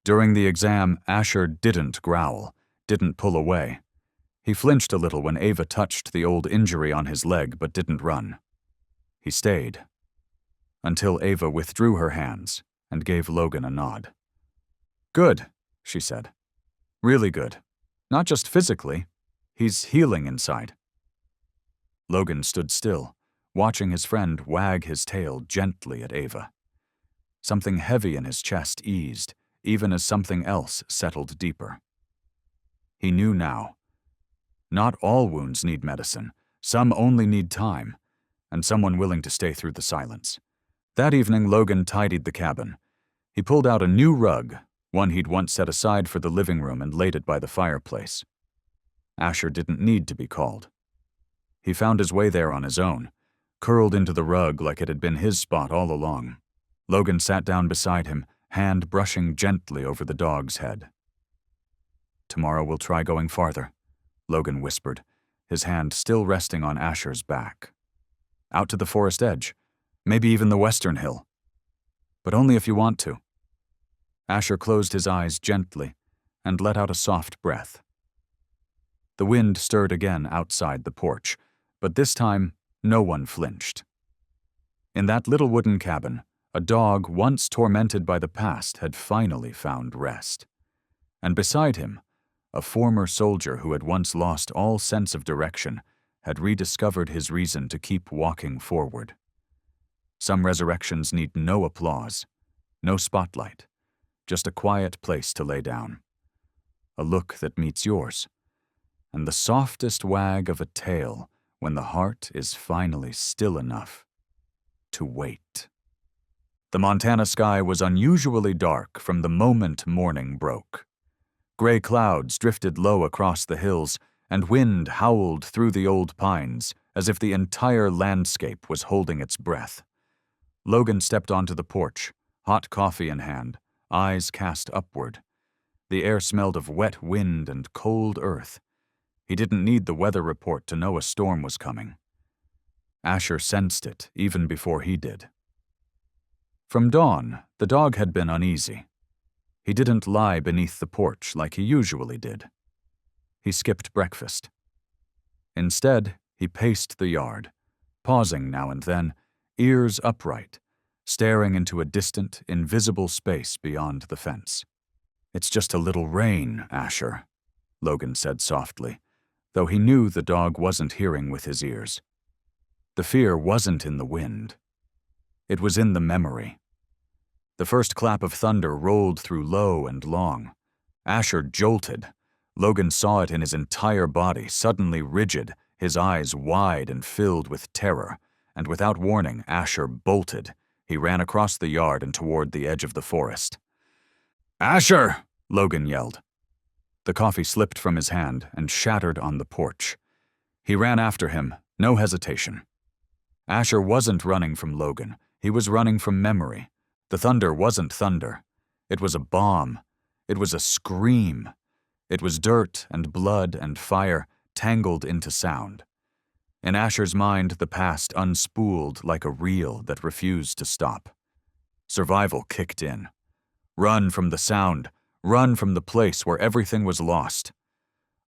During the exam, Asher didn't growl, didn't pull away. He flinched a little when Ava touched the old injury on his leg but didn't run. He stayed, until Ava withdrew her hands and gave Logan a nod. "Good," she said. "Really good. Not just physically. He's healing inside." Logan stood still, watching his friend wag his tail gently at Ava. Something heavy in his chest eased, even as something else settled deeper. He knew now. Not all wounds need medicine. Some only need time, and someone willing to stay through the silence. That evening, Logan tidied the cabin. He pulled out a new rug, one he'd once set aside for the living room, and laid it by the fireplace. Asher didn't need to be called. He found his way there on his own, curled into the rug like it had been his spot all along. Logan sat down beside him, hand brushing gently over the dog's head. "Tomorrow we'll try going farther," Logan whispered, his hand still resting on Asher's back. "Out to the forest edge, maybe even the western hill. But only if you want to." Asher closed his eyes gently and let out a soft breath. The wind stirred again outside the porch, but this time no one flinched. In that little wooden cabin, a dog once tormented by the past had finally found rest. And beside him, a former soldier who had once lost all sense of direction had rediscovered his reason to keep walking forward. Some resurrections need no applause, no spotlight, just a quiet place to lay down, a look that meets yours, and the softest wag of a tail when the heart is finally still enough to wait. The Montana sky was unusually dark from the moment morning broke. Gray clouds drifted low across the hills, and wind howled through the old pines as if the entire landscape was holding its breath. Logan stepped onto the porch, hot coffee in hand, eyes cast upward. The air smelled of wet wind and cold earth. He didn't need the weather report to know a storm was coming. Asher sensed it even before he did. From dawn, the dog had been uneasy. He didn't lie beneath the porch like he usually did. He skipped breakfast. Instead, he paced the yard, pausing now and then, ears upright, staring into a distant, invisible space beyond the fence. "It's just a little rain, Asher," Logan said softly, though he knew the dog wasn't hearing with his ears. The fear wasn't in the wind. It was in the memory. The first clap of thunder rolled through low and long. Asher jolted. Logan saw it in his entire body, suddenly rigid, his eyes wide and filled with terror, and without warning, Asher bolted. He ran across the yard and toward the edge of the forest. "Asher!" Logan yelled. The coffee slipped from his hand and shattered on the porch. He ran after him, no hesitation. Asher wasn't running from Logan. He was running from memory. The thunder wasn't thunder. It was a bomb. It was a scream. It was dirt and blood and fire tangled into sound. In Asher's mind, the past unspooled like a reel that refused to stop. Survival kicked in. Run from the sound. Run from the place where everything was lost.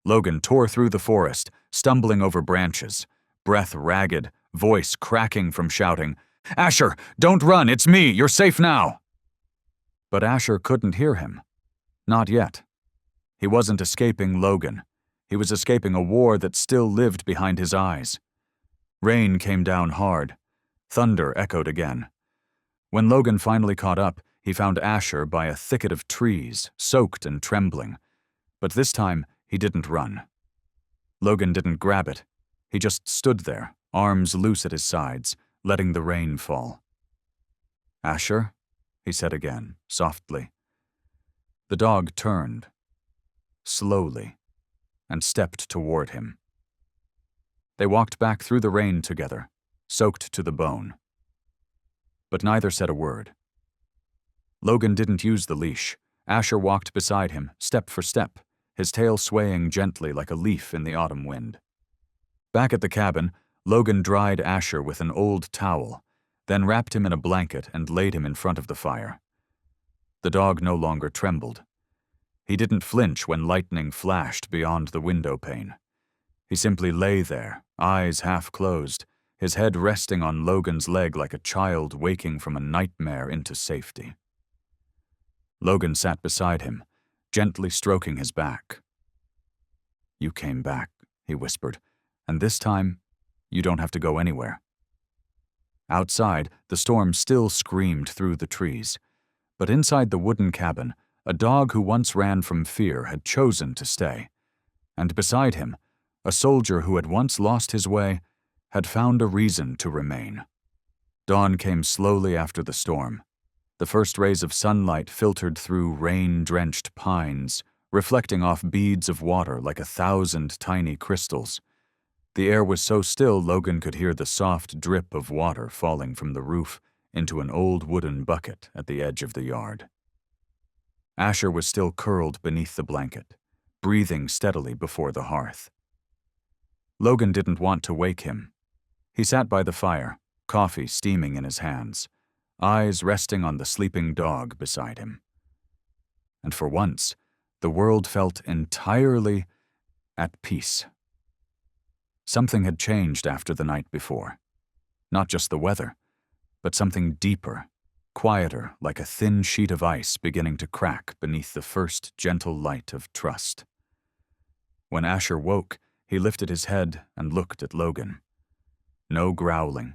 Logan tore through the forest, stumbling over branches, breath ragged, voice cracking from shouting, "Asher, don't run, it's me, you're safe now!" But Asher couldn't hear him. Not yet. He wasn't escaping Logan. He was escaping a war that still lived behind his eyes. Rain came down hard. Thunder echoed again. When Logan finally caught up, he found Asher by a thicket of trees, soaked and trembling. But this time, he didn't run. Logan didn't grab it. He just stood there, arms loose at his sides, letting the rain fall. "Asher?" he said again, softly. The dog turned, slowly, and stepped toward him. They walked back through the rain together, soaked to the bone. But neither said a word. Logan didn't use the leash. Asher walked beside him, step for step, his tail swaying gently like a leaf in the autumn wind. Back at the cabin, Logan dried Asher with an old towel, then wrapped him in a blanket and laid him in front of the fire. The dog no longer trembled. He didn't flinch when lightning flashed beyond the window pane. He simply lay there, eyes half closed, his head resting on Logan's leg like a child waking from a nightmare into safety. Logan sat beside him, gently stroking his back. "You came back," he whispered, "and this time, you don't have to go anywhere." Outside, the storm still screamed through the trees, but inside the wooden cabin, a dog who once ran from fear had chosen to stay, and beside him, a soldier who had once lost his way had found a reason to remain. Dawn came slowly after the storm. The first rays of sunlight filtered through rain-drenched pines, reflecting off beads of water like 1,000 tiny crystals. The air was so still Logan could hear the soft drip of water falling from the roof into an old wooden bucket at the edge of the yard. Asher was still curled beneath the blanket, breathing steadily before the hearth. Logan didn't want to wake him. He sat by the fire, coffee steaming in his hands, eyes resting on the sleeping dog beside him. And for once, the world felt entirely at peace. Something had changed after the night before. Not just the weather, but something deeper, quieter, like a thin sheet of ice beginning to crack beneath the first gentle light of trust. When Asher woke, He lifted his head and looked at Logan. No growling,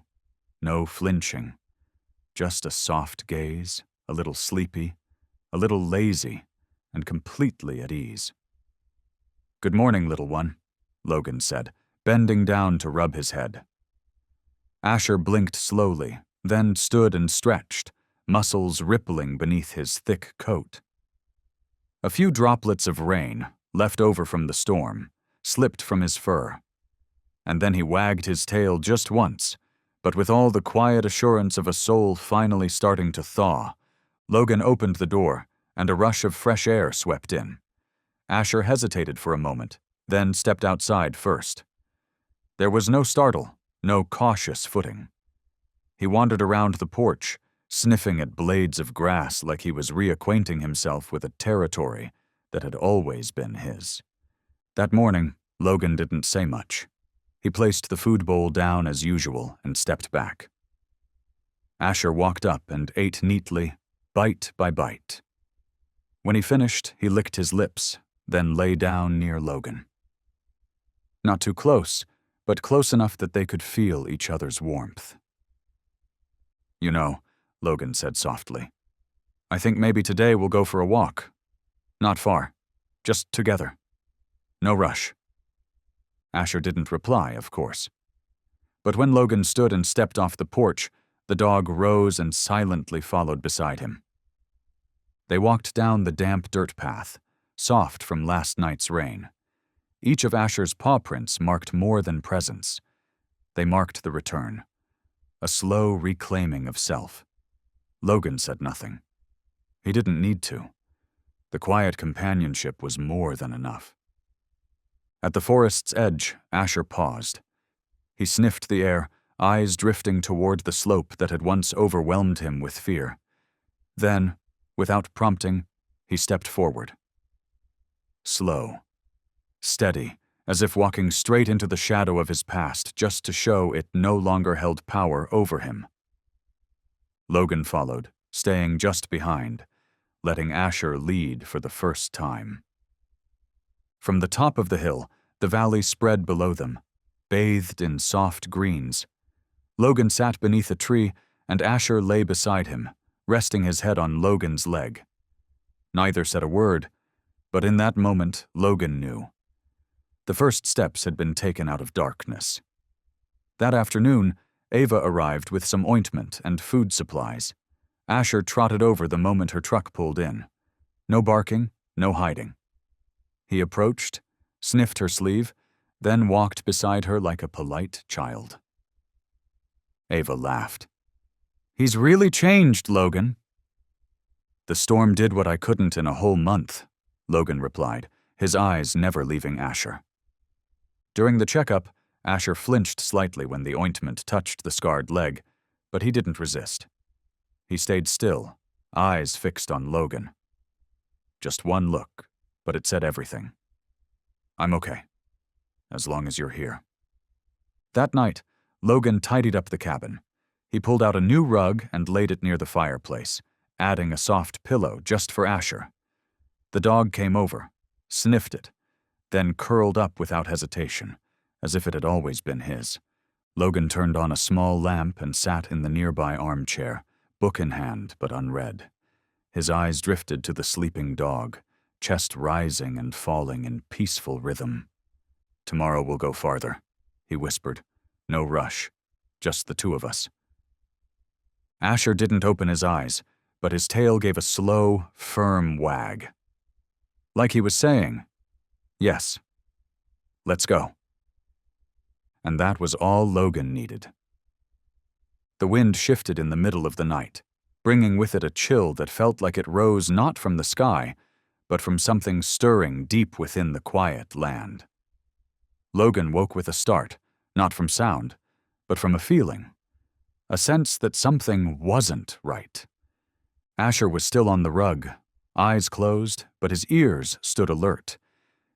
no flinching, just a soft gaze, a little sleepy, a little lazy, and completely at ease. "Good morning, little one," Logan said, bending down to rub his head. Asher blinked slowly, then stood and stretched, muscles rippling beneath his thick coat. A few droplets of rain, left over from the storm, slipped from his fur. And then he wagged his tail just once, but with all the quiet assurance of a soul finally starting to thaw, Logan opened the door, and a rush of fresh air swept in. Asher hesitated for a moment, then stepped outside first. There was no startle, no cautious footing. He wandered around the porch, sniffing at blades of grass like he was reacquainting himself with a territory that had always been his. That morning, Logan didn't say much. He placed the food bowl down as usual and stepped back. Asher walked up and ate neatly, bite by bite. When he finished, he licked his lips, then lay down near Logan. Not too close, but close enough that they could feel each other's warmth. "You know," Logan said softly, "I think maybe today we'll go for a walk. Not far. Just together. No rush." Asher didn't reply, of course. But when Logan stood and stepped off the porch, the dog rose and silently followed beside him. They walked down the damp dirt path, soft from last night's rain. Each of Asher's paw prints marked more than presence. They marked the return, a slow reclaiming of self. Logan said nothing. He didn't need to. The quiet companionship was more than enough. At the forest's edge, Asher paused. He sniffed the air, eyes drifting toward the slope that had once overwhelmed him with fear. Then, without prompting, he stepped forward. Slow, steady, as if walking straight into the shadow of his past just to show it no longer held power over him. Logan followed, staying just behind, letting Asher lead for the first time. From the top of the hill, the valley spread below them, bathed in soft greens. Logan sat beneath a tree, and Asher lay beside him, resting his head on Logan's leg. Neither said a word, but in that moment, Logan knew. The first steps had been taken out of darkness. That afternoon, Ava arrived with some ointment and food supplies. Asher trotted over the moment her truck pulled in. No barking, no hiding. He approached, sniffed her sleeve, then walked beside her like a polite child. Ava laughed. "He's really changed, Logan." "The storm did what I couldn't in a whole month," Logan replied, his eyes never leaving Asher. During the checkup, Asher flinched slightly when the ointment touched the scarred leg, but he didn't resist. He stayed still, eyes fixed on Logan. Just one look, but it said everything. "I'm okay, as long as you're here." That night, Logan tidied up the cabin. He pulled out a new rug and laid it near the fireplace, adding a soft pillow just for Asher. The dog came over, sniffed it, then curled up without hesitation, as if it had always been his. Logan turned on a small lamp and sat in the nearby armchair, book in hand but unread. His eyes drifted to the sleeping dog, chest rising and falling in peaceful rhythm. "Tomorrow we'll go farther," he whispered. "No rush, just the two of us." Asher didn't open his eyes, but his tail gave a slow, firm wag. Like he was saying, "Yes, let's go." And that was all Logan needed. The wind shifted in the middle of the night, bringing with it a chill that felt like it rose not from the sky, but from something stirring deep within the quiet land. Logan woke with a start, not from sound, but from a feeling, a sense that something wasn't right. Asher was still on the rug, eyes closed, but his ears stood alert.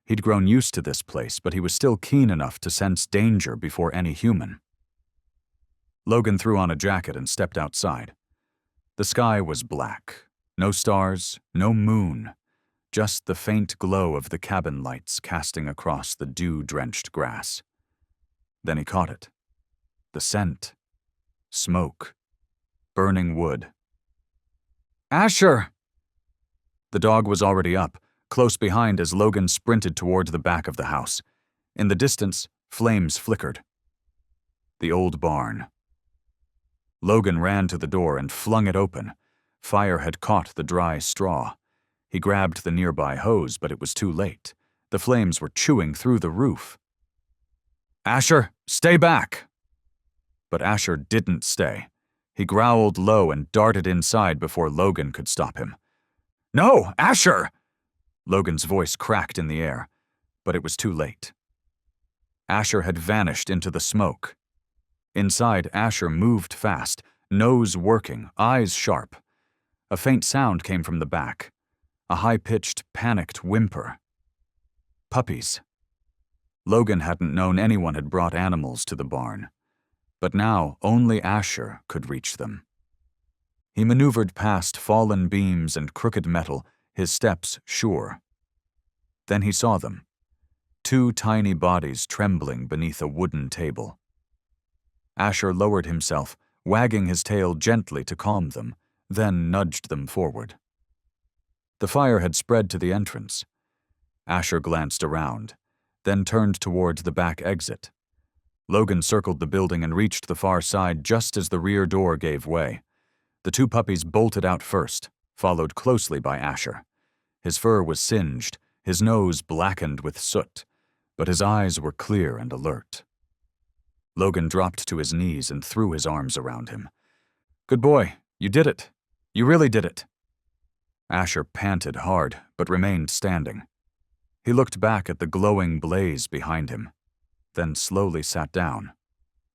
He'd grown used to this place, but he was still keen enough to sense danger before any human. Logan threw on a jacket and stepped outside. The sky was black. No stars, no moon. just the faint glow of the cabin lights casting across the dew-drenched grass. Then he caught it. The scent. Smoke. Burning wood. "Asher!" The dog was already up, close behind as Logan sprinted toward the back of the house. In the distance, flames flickered. The old barn. Logan ran to the door and flung it open. Fire had caught the dry straw. He grabbed the nearby hose, but it was too late. The flames were chewing through the roof. "Asher, stay back!" But Asher didn't stay. He growled low and darted inside before Logan could stop him. "No, Asher!" Logan's voice cracked in the air, but it was too late. Asher had vanished into the smoke. Inside, Asher moved fast, nose working, eyes sharp. A faint sound came from the back, a high-pitched, panicked whimper. Puppies. Logan hadn't known anyone had brought animals to the barn, but now only Asher could reach them. He maneuvered past fallen beams and crooked metal, his steps sure. Then he saw them, 2 tiny bodies trembling beneath a wooden table. Asher lowered himself, wagging his tail gently to calm them, then nudged them forward. The fire had spread to the entrance. Asher glanced around, then turned toward the back exit. Logan circled the building and reached the far side just as the rear door gave way. The 2 puppies bolted out first, followed closely by Asher. His fur was singed, his nose blackened with soot, but his eyes were clear and alert. Logan dropped to his knees and threw his arms around him. "Good boy, you did it. You really did it." Asher panted hard, but remained standing. He looked back at the glowing blaze behind him, then slowly sat down,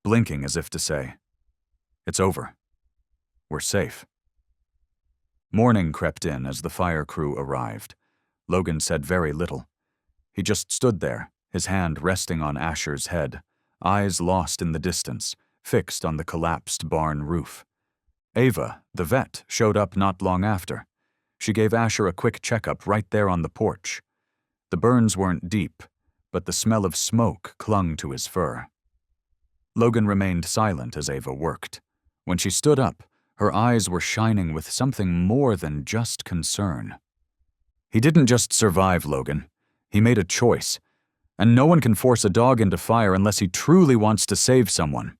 blinking as if to say, "It's over. We're safe." Morning crept in as the fire crew arrived. Logan said very little. He just stood there, his hand resting on Asher's head, eyes lost in the distance, fixed on the collapsed barn roof. Ava, the vet, showed up not long after. She gave Asher a quick checkup right there on the porch. The burns weren't deep, but the smell of smoke clung to his fur. Logan remained silent as Ava worked. When she stood up, her eyes were shining with something more than just concern. "He didn't just survive, Logan. He made a choice. And no one can force a dog into fire unless he truly wants to save someone."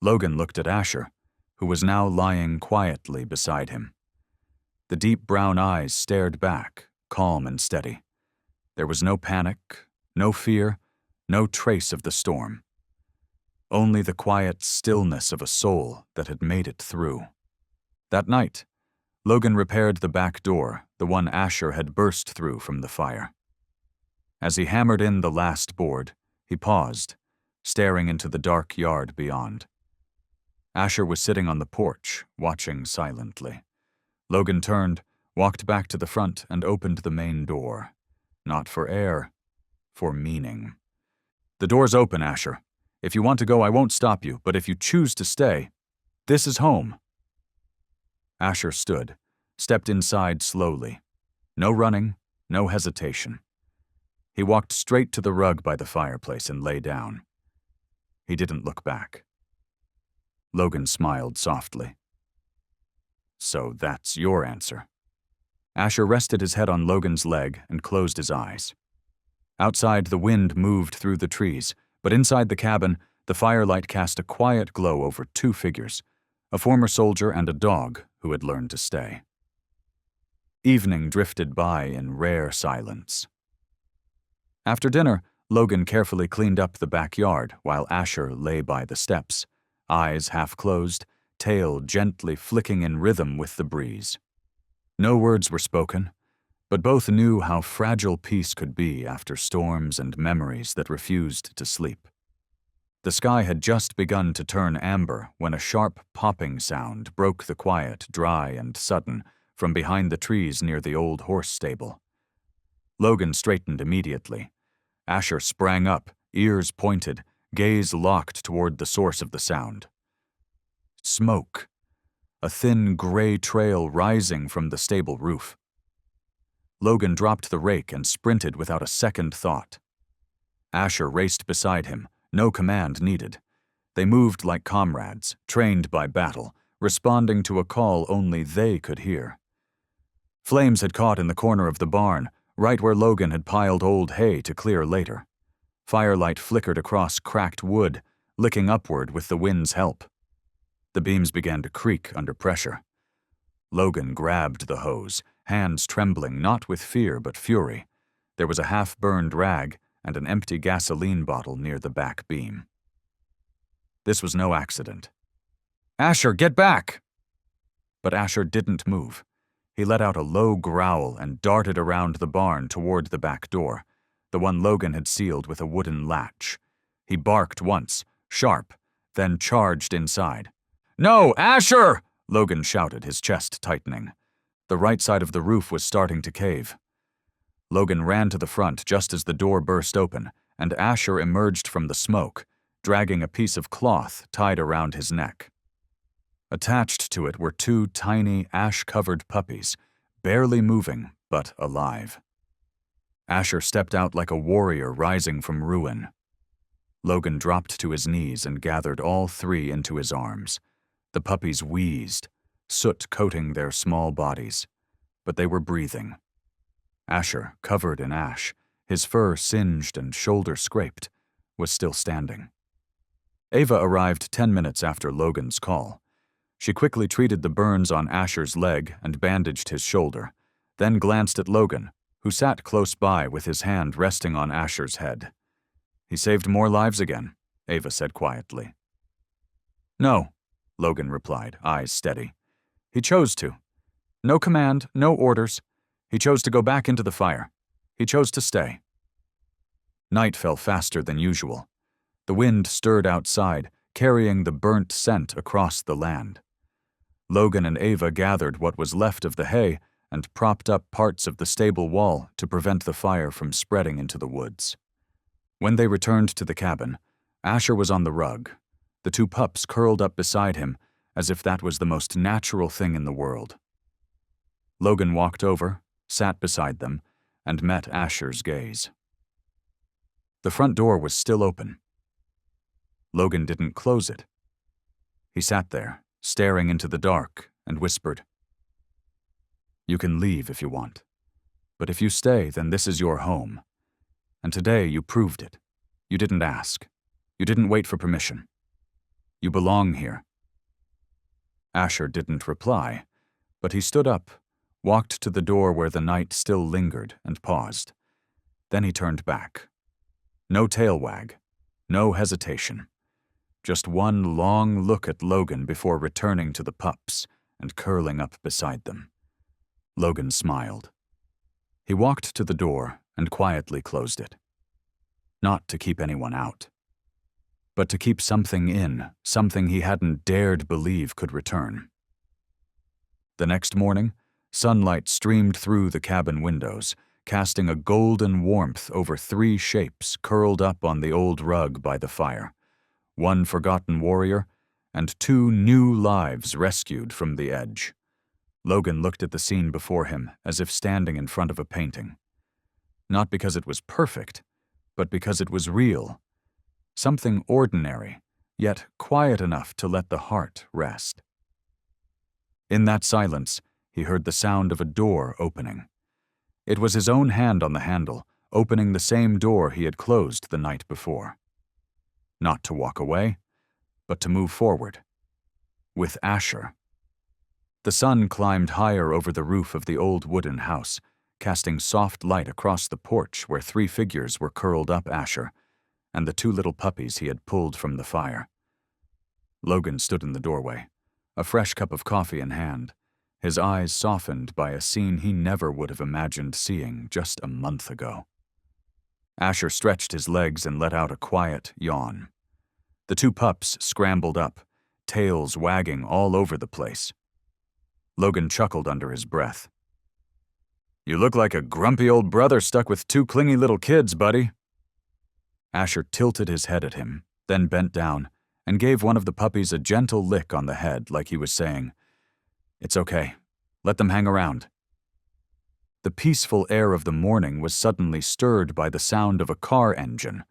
Logan looked at Asher, who was now lying quietly beside him. The deep brown eyes stared back, calm and steady. There was no panic, no fear, no trace of the storm. Only the quiet stillness of a soul that had made it through. That night, Logan repaired the back door, the one Asher had burst through from the fire. As he hammered in the last board, he paused, staring into the dark yard beyond. Asher was sitting on the porch, watching silently. Logan turned, walked back to the front, and opened the main door. Not for air, for meaning. "The door's open, Asher. If you want to go, I won't stop you, but if you choose to stay, this is home." Asher stood, stepped inside slowly. No running, no hesitation. He walked straight to the rug by the fireplace and lay down. He didn't look back. Logan smiled softly. "So that's your answer." Asher rested his head on Logan's leg and closed his eyes. Outside, the wind moved through the trees, but inside the cabin, the firelight cast a quiet glow over 2 figures, a former soldier and a dog who had learned to stay. Evening drifted by in rare silence. After dinner, Logan carefully cleaned up the backyard while Asher lay by the steps, eyes half closed, tail gently flicking in rhythm with the breeze. No words were spoken, but both knew how fragile peace could be after storms and memories that refused to sleep. The sky had just begun to turn amber when a sharp popping sound broke the quiet, dry and sudden, from behind the trees near the old horse stable. Logan straightened immediately. Asher sprang up, ears pointed, gaze locked toward the source of the sound. Smoke. A thin gray trail rising from the stable roof. Logan dropped the rake and sprinted without a second thought. Asher raced beside him, no command needed. They moved like comrades, trained by battle, responding to a call only they could hear. Flames had caught in the corner of the barn, right where Logan had piled old hay to clear later. Firelight flickered across cracked wood, licking upward with the wind's help. The beams began to creak under pressure. Logan grabbed the hose, hands trembling not with fear but fury. There was a half-burned rag and an empty gasoline bottle near the back beam. This was no accident. "Asher, get back!" But Asher didn't move. He let out a low growl and darted around the barn toward the back door, the one Logan had sealed with a wooden latch. He barked once, sharp, then charged inside. "No, Asher!" Logan shouted, his chest tightening. The right side of the roof was starting to cave. Logan ran to the front just as the door burst open, and Asher emerged from the smoke, dragging a piece of cloth tied around his neck. Attached to it were two tiny, ash-covered puppies, barely moving, but alive. Asher stepped out like a warrior rising from ruin. Logan dropped to his knees and gathered all three into his arms. The puppies wheezed, soot coating their small bodies, but they were breathing. Asher, covered in ash, his fur singed and shoulder scraped, was still standing. Ava arrived 10 minutes after Logan's call. She quickly treated the burns on Asher's leg and bandaged his shoulder, then glanced at Logan, who sat close by with his hand resting on Asher's head. "He saved more lives again," Ava said quietly. "No," Logan replied, eyes steady. "He chose to. No command, no orders. He chose to go back into the fire. He chose to stay." Night fell faster than usual. The wind stirred outside, carrying the burnt scent across the land. Logan and Ava gathered what was left of the hay and propped up parts of the stable wall to prevent the fire from spreading into the woods. When they returned to the cabin, Asher was on the rug, the two pups curled up beside him as if that was the most natural thing in the world. Logan walked over, sat beside them, and met Asher's gaze. The front door was still open. Logan didn't close it. He sat there, staring into the dark, and whispered, "You can leave if you want, but if you stay, then this is your home. And today you proved it. You didn't ask. You didn't wait for permission. You belong here." Asher didn't reply, but he stood up, walked to the door where the night still lingered, and paused. Then he turned back. No tail wag, no hesitation. Just one long look at Logan before returning to the pups and curling up beside them. Logan smiled. He walked to the door and quietly closed it. Not to keep anyone out, but to keep something in, something he hadn't dared believe could return. The next morning, sunlight streamed through the cabin windows, casting a golden warmth over three shapes curled up on the old rug by the fire. One forgotten warrior, and two new lives rescued from the edge. Logan looked at the scene before him as if standing in front of a painting. Not because it was perfect, but because it was real. Something ordinary, yet quiet enough to let the heart rest. In that silence, he heard the sound of a door opening. It was his own hand on the handle, opening the same door he had closed the night before. Not to walk away, but to move forward. With Asher. The sun climbed higher over the roof of the old wooden house, casting soft light across the porch where three figures were curled up Asher, and the two little puppies he had pulled from the fire. Logan stood in the doorway, a fresh cup of coffee in hand, his eyes softened by a scene he never would have imagined seeing just a month ago. Asher stretched his legs and let out a quiet yawn. The two pups scrambled up, tails wagging all over the place. Logan chuckled under his breath. "You look like a grumpy old brother stuck with two clingy little kids, buddy." Asher tilted his head at him, then bent down, and gave one of the puppies a gentle lick on the head like he was saying, "It's okay. Let them hang around." The peaceful air of the morning was suddenly stirred by the sound of a car engine.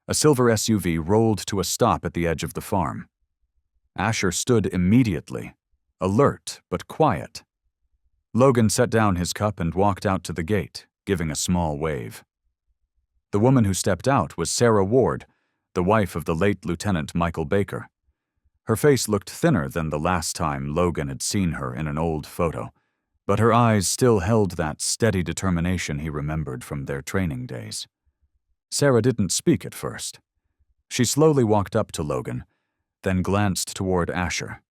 A silver SUV rolled to a stop at the edge of the farm. Asher stood immediately, alert but quiet. Logan set down his cup and walked out to the gate, giving a small wave. The woman who stepped out was Sarah Ward, the wife of the late Lieutenant Michael Baker. Her face looked thinner than the last time Logan had seen her in an old photo, but her eyes still held that steady determination he remembered from their training days. Sarah didn't speak at first. She slowly walked up to Logan, then glanced toward Asher.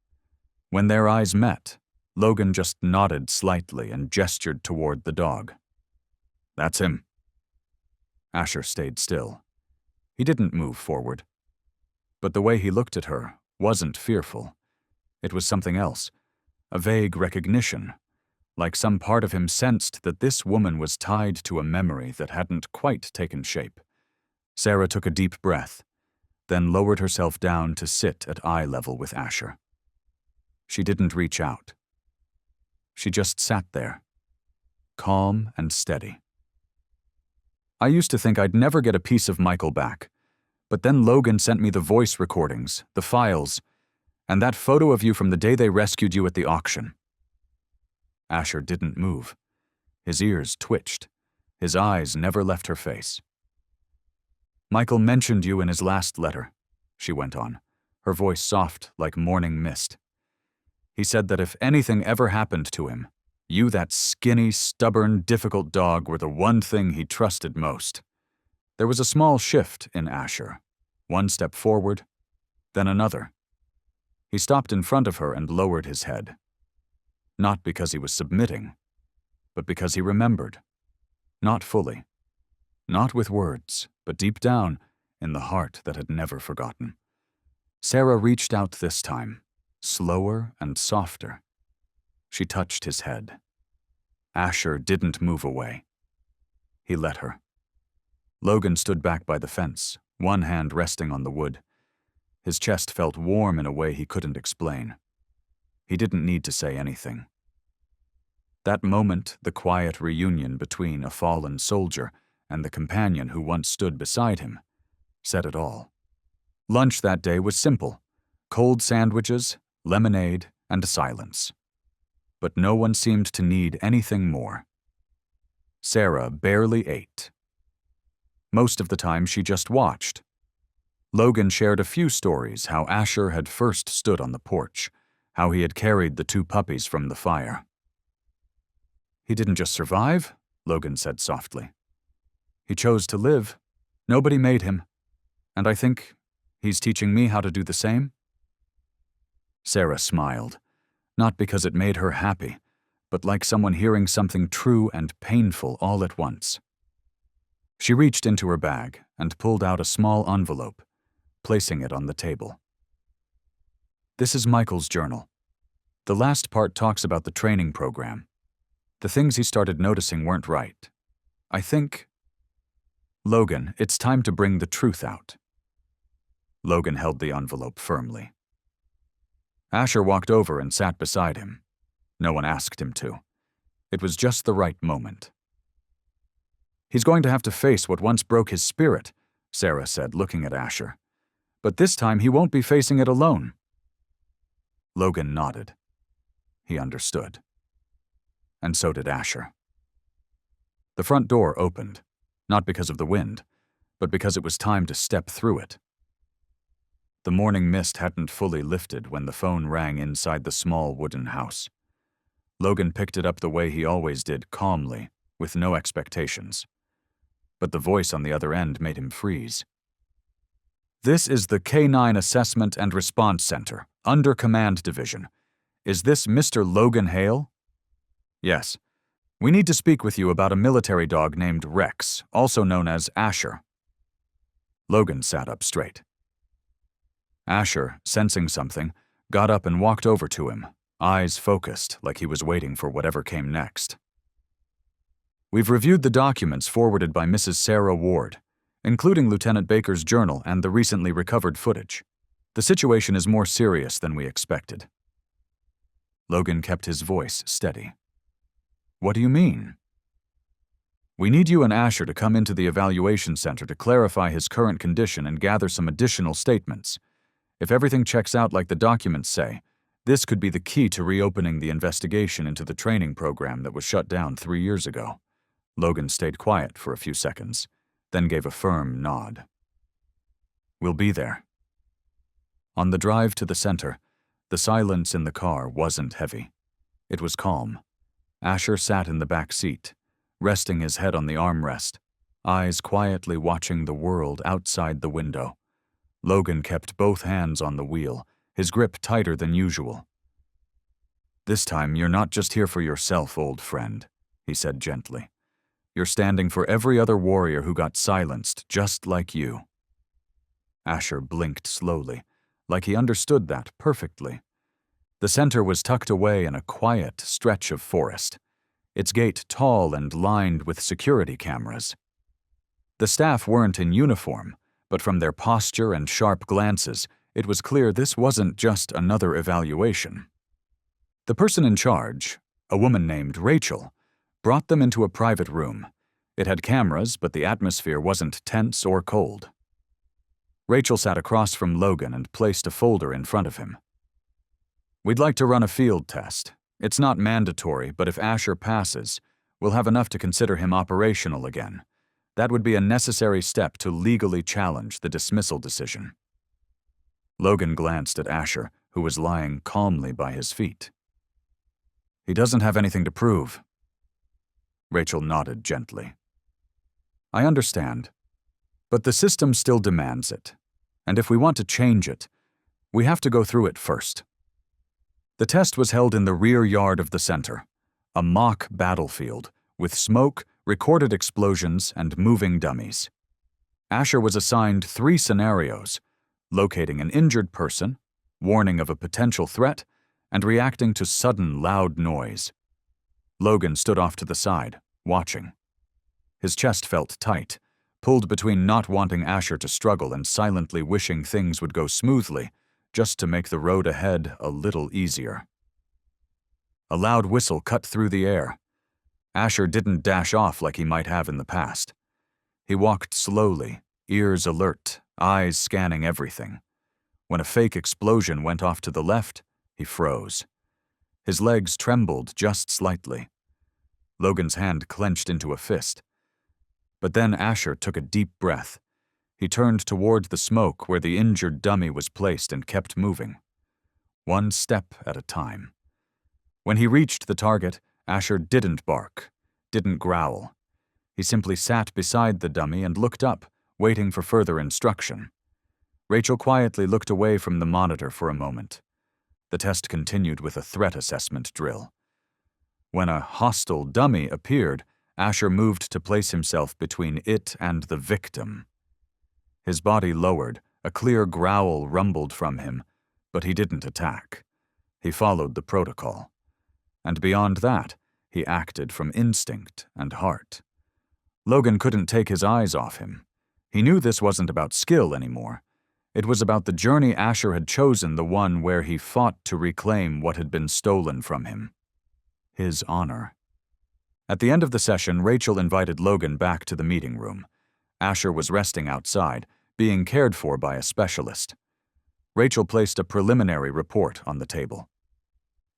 When their eyes met, Logan just nodded slightly and gestured toward the dog. "That's him." Asher stayed still. He didn't move forward. But the way he looked at her wasn't fearful. It was something else, a vague recognition, like some part of him sensed that this woman was tied to a memory that hadn't quite taken shape. Sarah took a deep breath, then lowered herself down to sit at eye level with Asher. She didn't reach out. She just sat there, calm and steady. I used to think I'd never get a piece of Michael back, but then Logan sent me the voice recordings, the files, and that photo of you from the day they rescued you at the auction. Asher didn't move. His ears twitched. His eyes never left her face. "Michael mentioned you in his last letter," she went on, her voice soft like morning mist. "He said that if anything ever happened to him, you, that skinny, stubborn, difficult dog, were the one thing he trusted most." There was a small shift in Asher, one step forward, then another. He stopped in front of her and lowered his head. Not because he was submitting, but because he remembered. Not fully. Not with words, but deep down, in the heart that had never forgotten. Sarah reached out this time, slower and softer. She touched his head. Asher didn't move away. He let her. Logan stood back by the fence, one hand resting on the wood. His chest felt warm in a way he couldn't explain. He didn't need to say anything. That moment, the quiet reunion between a fallen soldier and the companion who once stood beside him, said it all. Lunch that day was simple: cold sandwiches, lemonade, and silence. But no one seemed to need anything more. Sarah barely ate. Most of the time she just watched. Logan shared a few stories: how Asher had first stood on the porch, how he had carried the two puppies from the fire. "He didn't just survive," Logan said softly. "He chose to live. Nobody made him. And I think he's teaching me how to do the same." Sarah smiled, not because it made her happy, but like someone hearing something true and painful all at once. She reached into her bag and pulled out a small envelope, placing it on the table. "This is Michael's journal. The last part talks about the training program. The things he started noticing weren't right. I think... Logan, it's time to bring the truth out." Logan held the envelope firmly. Asher walked over and sat beside him. No one asked him to. It was just the right moment. "He's going to have to face what once broke his spirit," Sarah said, looking at Asher. "But this time he won't be facing it alone." Logan nodded. He understood. And so did Asher. The front door opened, not because of the wind, but because it was time to step through it. The morning mist hadn't fully lifted when the phone rang inside the small wooden house. Logan picked it up the way he always did, calmly, with no expectations. But the voice on the other end made him freeze. "This is the K-9 Assessment and Response Center, Under Command Division. Is this Mr. Logan Hale?" "Yes. We need to speak with you about a military dog named Rex, also known as Asher." Logan sat up straight. Asher, sensing something, got up and walked over to him, eyes focused like he was waiting for whatever came next. "We've reviewed the documents forwarded by Mrs. Sarah Ward, including Lieutenant Baker's journal and the recently recovered footage. The situation is more serious than we expected." Logan kept his voice steady. "What do you mean?" We need you and Asher to come into the evaluation center to clarify his current condition and gather some additional statements. If everything checks out like the documents say, this could be the key to reopening the investigation into the training program that was shut down 3 years ago. Logan stayed quiet for a few seconds, then gave a firm nod. We'll be there. On the drive to the center, the silence in the car wasn't heavy. It was calm. Asher sat in the back seat, resting his head on the armrest, eyes quietly watching the world outside the window. Logan kept both hands on the wheel, his grip tighter than usual. This time, you're not just here for yourself, old friend, he said gently. You're standing for every other warrior who got silenced, just like you. Asher blinked slowly, like he understood that perfectly. The center was tucked away in a quiet stretch of forest, its gate tall and lined with security cameras. The staff weren't in uniform, but from their posture and sharp glances, it was clear this wasn't just another evaluation. The person in charge, a woman named Rachel, brought them into a private room. It had cameras, but the atmosphere wasn't tense or cold. Rachel sat across from Logan and placed a folder in front of him. We'd like to run a field test. It's not mandatory, but if Asher passes, we'll have enough to consider him operational again. That would be a necessary step to legally challenge the dismissal decision. Logan glanced at Asher, who was lying calmly by his feet. He doesn't have anything to prove. Rachel nodded gently. I understand, but the system still demands it, and if we want to change it, we have to go through it first. The test was held in the rear yard of the center, a mock battlefield with smoke, recorded explosions, and moving dummies. Asher was assigned 3 scenarios: locating an injured person, warning of a potential threat, and reacting to sudden loud noise. Logan stood off to the side, watching. His chest felt tight, pulled between not wanting Asher to struggle and silently wishing things would go smoothly, just to make the road ahead a little easier. A loud whistle cut through the air. Asher didn't dash off like he might have in the past. He walked slowly, ears alert, eyes scanning everything. When a fake explosion went off to the left, he froze. His legs trembled just slightly. Logan's hand clenched into a fist. But then Asher took a deep breath. He turned toward the smoke where the injured dummy was placed and kept moving. One step at a time. When he reached the target, Asher didn't bark, didn't growl. He simply sat beside the dummy and looked up, waiting for further instruction. Rachel quietly looked away from the monitor for a moment. The test continued with a threat assessment drill. When a hostile dummy appeared, Asher moved to place himself between it and the victim. His body lowered, a clear growl rumbled from him, but he didn't attack. He followed the protocol. And beyond that, he acted from instinct and heart. Logan couldn't take his eyes off him. He knew this wasn't about skill anymore. It was about the journey Asher had chosen, the one where he fought to reclaim what had been stolen from him. His honor. At the end of the session, Rachel invited Logan back to the meeting room. Asher was resting outside, being cared for by a specialist. Rachel placed a preliminary report on the table.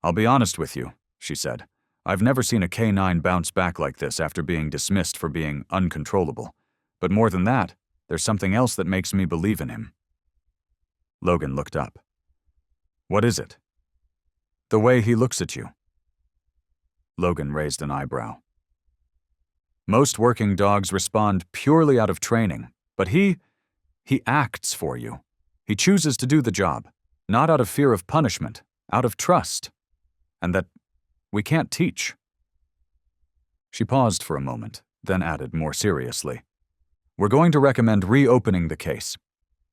I'll be honest with you, she said. I've never seen a K9 bounce back like this after being dismissed for being uncontrollable. But more than that, there's something else that makes me believe in him. Logan looked up. What is it? The way he looks at you. Logan raised an eyebrow. Most working dogs respond purely out of training, but he acts for you. He chooses to do the job, not out of fear of punishment, out of trust. And that we can't teach. She paused for a moment, then added more seriously. We're going to recommend reopening the case.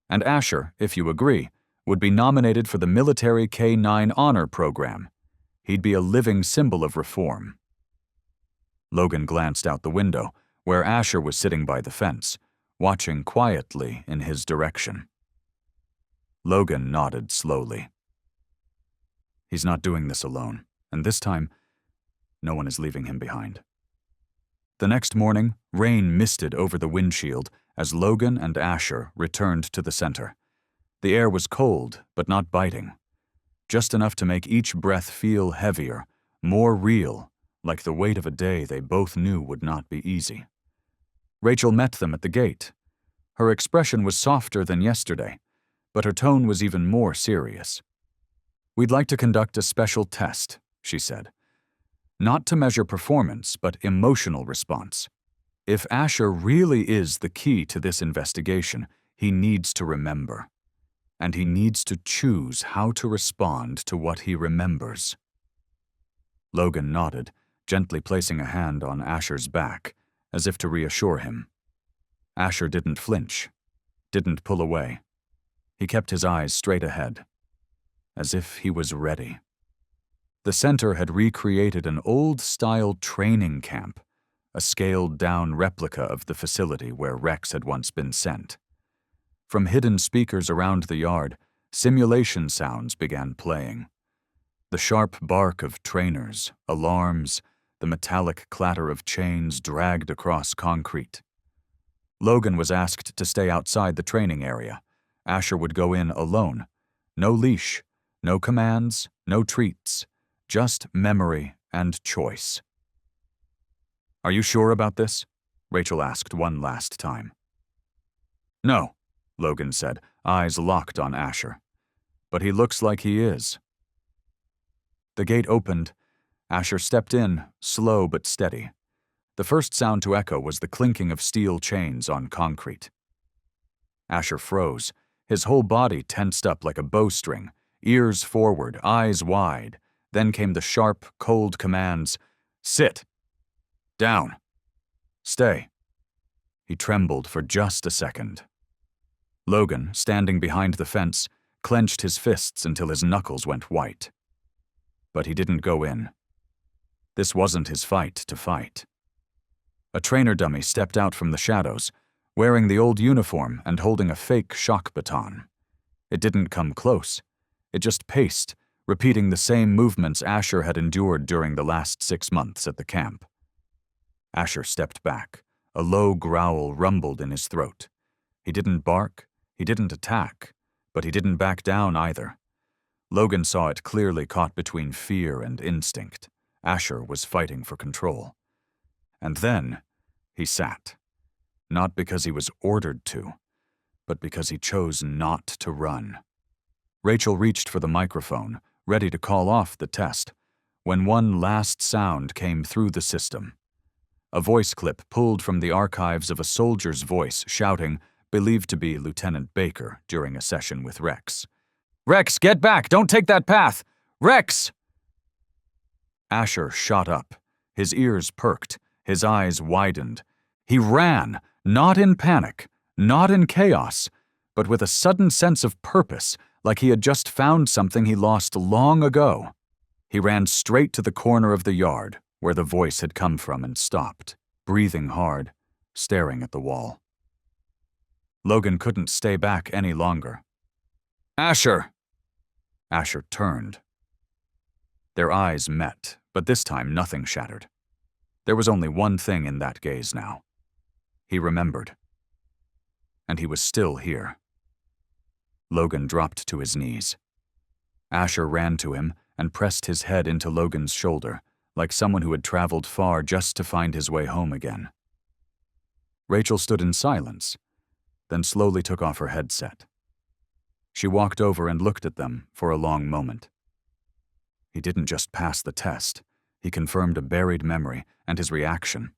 And Asher, if you agree, would be nominated for the military K9 honor program. He'd be a living symbol of reform. Logan glanced out the window, where Asher was sitting by the fence, watching quietly in his direction. Logan nodded slowly. He's not doing this alone, and this time, no one is leaving him behind. The next morning, rain misted over the windshield as Logan and Asher returned to the center. The air was cold, but not biting. Just enough to make each breath feel heavier, more real, like the weight of a day they both knew would not be easy. Rachel met them at the gate. Her expression was softer than yesterday, but her tone was even more serious. "We'd like to conduct a special test," she said. "Not to measure performance, but emotional response. If Asher really is the key to this investigation, he needs to remember. And he needs to choose how to respond to what he remembers." Logan nodded, gently placing a hand on Asher's back, as if to reassure him. Asher didn't flinch, didn't pull away. He kept his eyes straight ahead, as if he was ready. The center had recreated an old-style training camp, a scaled-down replica of the facility where Rex had once been sent. From hidden speakers around the yard, simulation sounds began playing. The sharp bark of trainers, alarms, the metallic clatter of chains dragged across concrete. Logan was asked to stay outside the training area. Asher would go in alone. No leash, no commands, no treats, just memory and choice. "Are you sure about this?" Rachel asked one last time. "No," Logan said, eyes locked on Asher. "But he looks like he is." The gate opened. Asher stepped in, slow but steady. The first sound to echo was the clinking of steel chains on concrete. Asher froze, his whole body tensed up like a bowstring, ears forward, eyes wide. Then came the sharp, cold commands, "Sit. Down. Stay." He trembled for just a second. Logan, standing behind the fence, clenched his fists until his knuckles went white. But he didn't go in. This wasn't his fight to fight. A trainer dummy stepped out from the shadows, wearing the old uniform and holding a fake shock baton. It didn't come close. It just paced, repeating the same movements Asher had endured during the last 6 months at the camp. Asher stepped back. A low growl rumbled in his throat. He didn't bark, he didn't attack, but he didn't back down either. Logan saw it clearly caught between fear and instinct. Asher was fighting for control. And then he sat. Not because he was ordered to, but because he chose not to run. Rachel reached for the microphone, ready to call off the test, when one last sound came through the system. A voice clip pulled from the archives of a soldier's voice shouting, believed to be Lieutenant Baker during a session with Rex. "Rex, get back! Don't take that path! Rex!" Asher shot up. His ears perked, his eyes widened. He ran, not in panic, not in chaos, but with a sudden sense of purpose, like he had just found something he lost long ago. He ran straight to the corner of the yard, where the voice had come from, and stopped, breathing hard, staring at the wall. Logan couldn't stay back any longer. "Asher!" Asher turned. Their eyes met, but this time nothing shattered. There was only one thing in that gaze now. He remembered. And he was still here. Logan dropped to his knees. Asher ran to him and pressed his head into Logan's shoulder, like someone who had traveled far just to find his way home again. Rachel stood in silence, then slowly took off her headset. She walked over and looked at them for a long moment. He didn't just pass the test. He confirmed a buried memory and his reaction.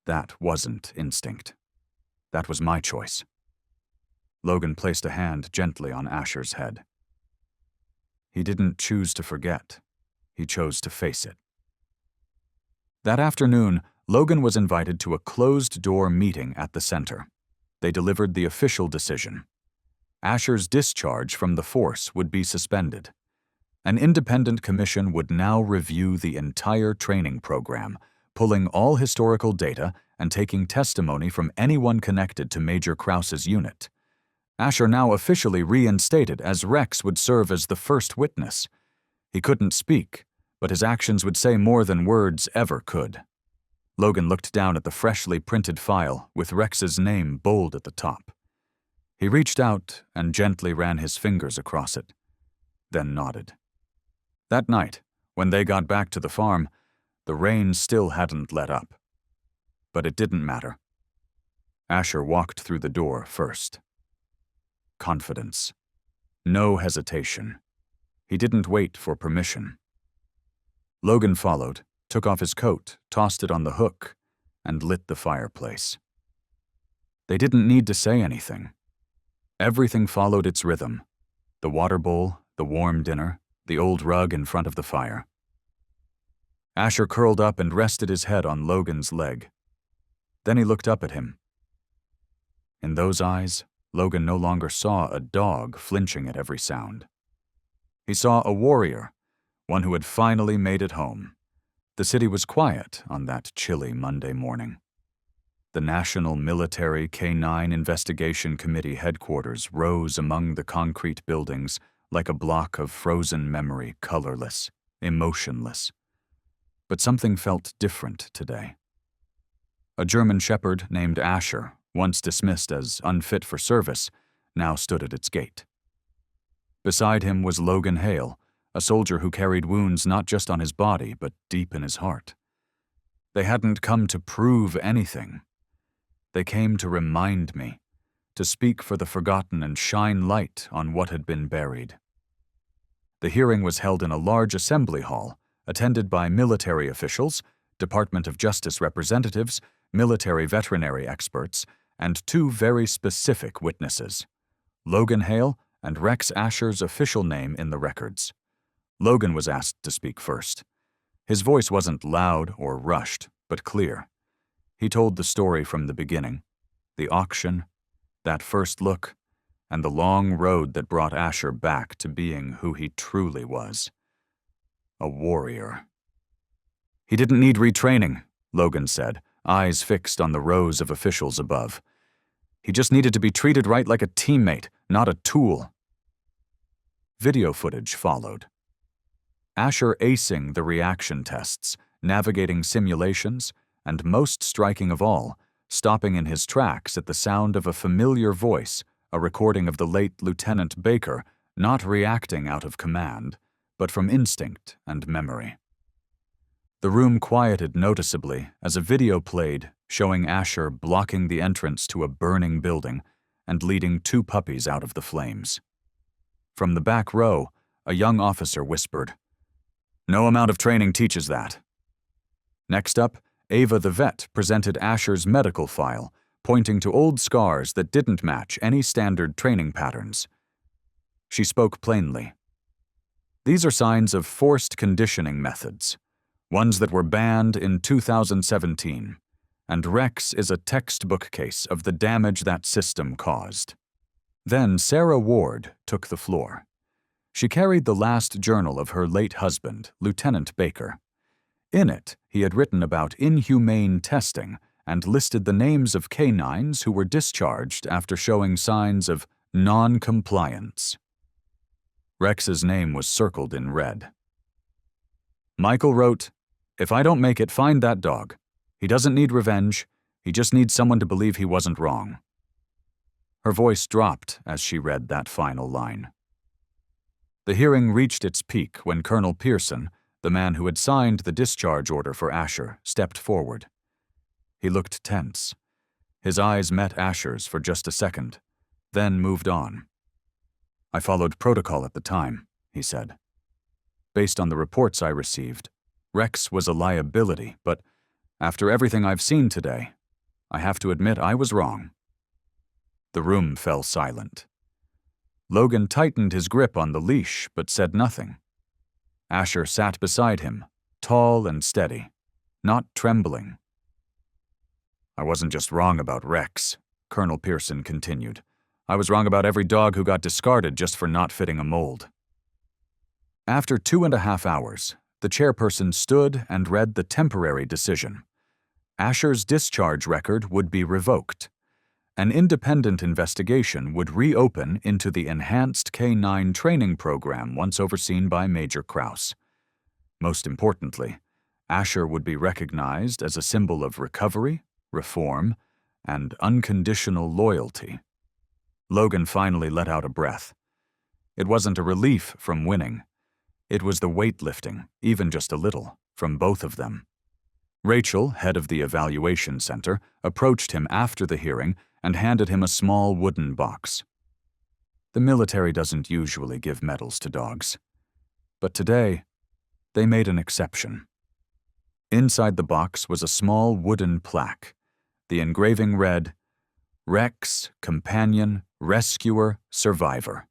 That wasn't instinct. That was my choice. Logan placed a hand gently on Asher's head. He didn't choose to forget. He chose to face it. That afternoon, Logan was invited to a closed-door meeting at the center. They delivered the official decision. Asher's discharge from the force would be suspended. An independent commission would now review the entire training program, pulling all historical data and taking testimony from anyone connected to Major Krause's unit. Asher now officially reinstated, as Rex would serve as the first witness. He couldn't speak, but his actions would say more than words ever could. Logan looked down at the freshly printed file with Rex's name bold at the top. He reached out and gently ran his fingers across it, then nodded. That night, when they got back to the farm, the rain still hadn't let up. But it didn't matter. Asher walked through the door first. Confidence. No hesitation. He didn't wait for permission. Logan followed, took off his coat, tossed it on the hook, and lit the fireplace. They didn't need to say anything. Everything followed its rhythm. The water bowl, the warm dinner, the old rug in front of the fire. Asher curled up and rested his head on Logan's leg. Then he looked up at him. In those eyes, Logan no longer saw a dog flinching at every sound. He saw a warrior, one who had finally made it home. The city was quiet on that chilly Monday morning. The National Military K-9 Investigation Committee headquarters rose among the concrete buildings like a block of frozen memory, colorless, emotionless. But something felt different today. A German shepherd named Asher, once dismissed as unfit for service, now stood at its gate. Beside him was Logan Hale, a soldier who carried wounds not just on his body, but deep in his heart. They hadn't come to prove anything. They came to remind me, to speak for the forgotten and shine light on what had been buried. The hearing was held in a large assembly hall, attended by military officials, Department of Justice representatives, military veterinary experts, and two very specific witnesses, Logan Hale and Rex Asher's official name in the records. Logan was asked to speak first. His voice wasn't loud or rushed, but clear. He told the story from the beginning, the auction, that first look, and the long road that brought Asher back to being who he truly was. A warrior. He didn't need retraining, Logan said, eyes fixed on the rows of officials above. He just needed to be treated right like a teammate, not a tool. Video footage followed. Asher acing the reaction tests, navigating simulations, and most striking of all, stopping in his tracks at the sound of a familiar voice, a recording of the late Lieutenant Baker, not reacting out of command, but from instinct and memory. The room quieted noticeably as a video played showing Asher blocking the entrance to a burning building and leading two puppies out of the flames. From the back row, a young officer whispered, "No amount of training teaches that." Next up, Ava the vet presented Asher's medical file, pointing to old scars that didn't match any standard training patterns. She spoke plainly. These are signs of forced conditioning methods, ones that were banned in 2017, and Rex is a textbook case of the damage that system caused. Then Sarah Ward took the floor. She carried the last journal of her late husband, Lieutenant Baker. In it, he had written about inhumane testing and listed the names of canines who were discharged after showing signs of non-compliance. Rex's name was circled in red. Michael wrote, "If I don't make it, find that dog. He doesn't need revenge. He just needs someone to believe he wasn't wrong." Her voice dropped as she read that final line. The hearing reached its peak when Colonel Pearson, the man who had signed the discharge order for Asher, stepped forward. He looked tense. His eyes met Asher's for just a second, then moved on. "I followed protocol at the time," he said. "Based on the reports I received, Rex was a liability, but after everything I've seen today, I have to admit I was wrong." The room fell silent. Logan tightened his grip on the leash, but said nothing. Asher sat beside him, tall and steady, not trembling. "I wasn't just wrong about Rex," Colonel Pearson continued. "I was wrong about every dog who got discarded just for not fitting a mold." After 2.5 hours, the chairperson stood and read the temporary decision. Asher's discharge record would be revoked. An independent investigation would reopen into the enhanced K-9 training program once overseen by Major Krause. Most importantly, Asher would be recognized as a symbol of recovery, reform, and unconditional loyalty. Logan finally let out a breath. It wasn't a relief from winning. It was the weight lifting, even just a little, from both of them. Rachel, head of the evaluation center, approached him after the hearing and handed him a small wooden box. The military doesn't usually give medals to dogs. But today, they made an exception. Inside the box was a small wooden plaque. The engraving read, "Rex, Companion, Rescuer, Survivor."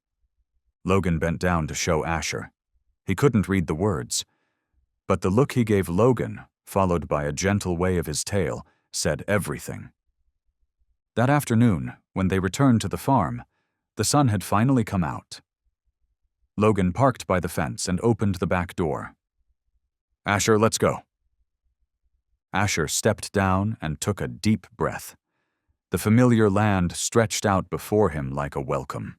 Logan bent down to show Asher. He couldn't read the words, but the look he gave Logan, followed by a gentle wave of his tail, said everything. That afternoon, when they returned to the farm, the sun had finally come out. Logan parked by the fence and opened the back door. "Asher, let's go." Asher stepped down and took a deep breath. The familiar land stretched out before him like a welcome.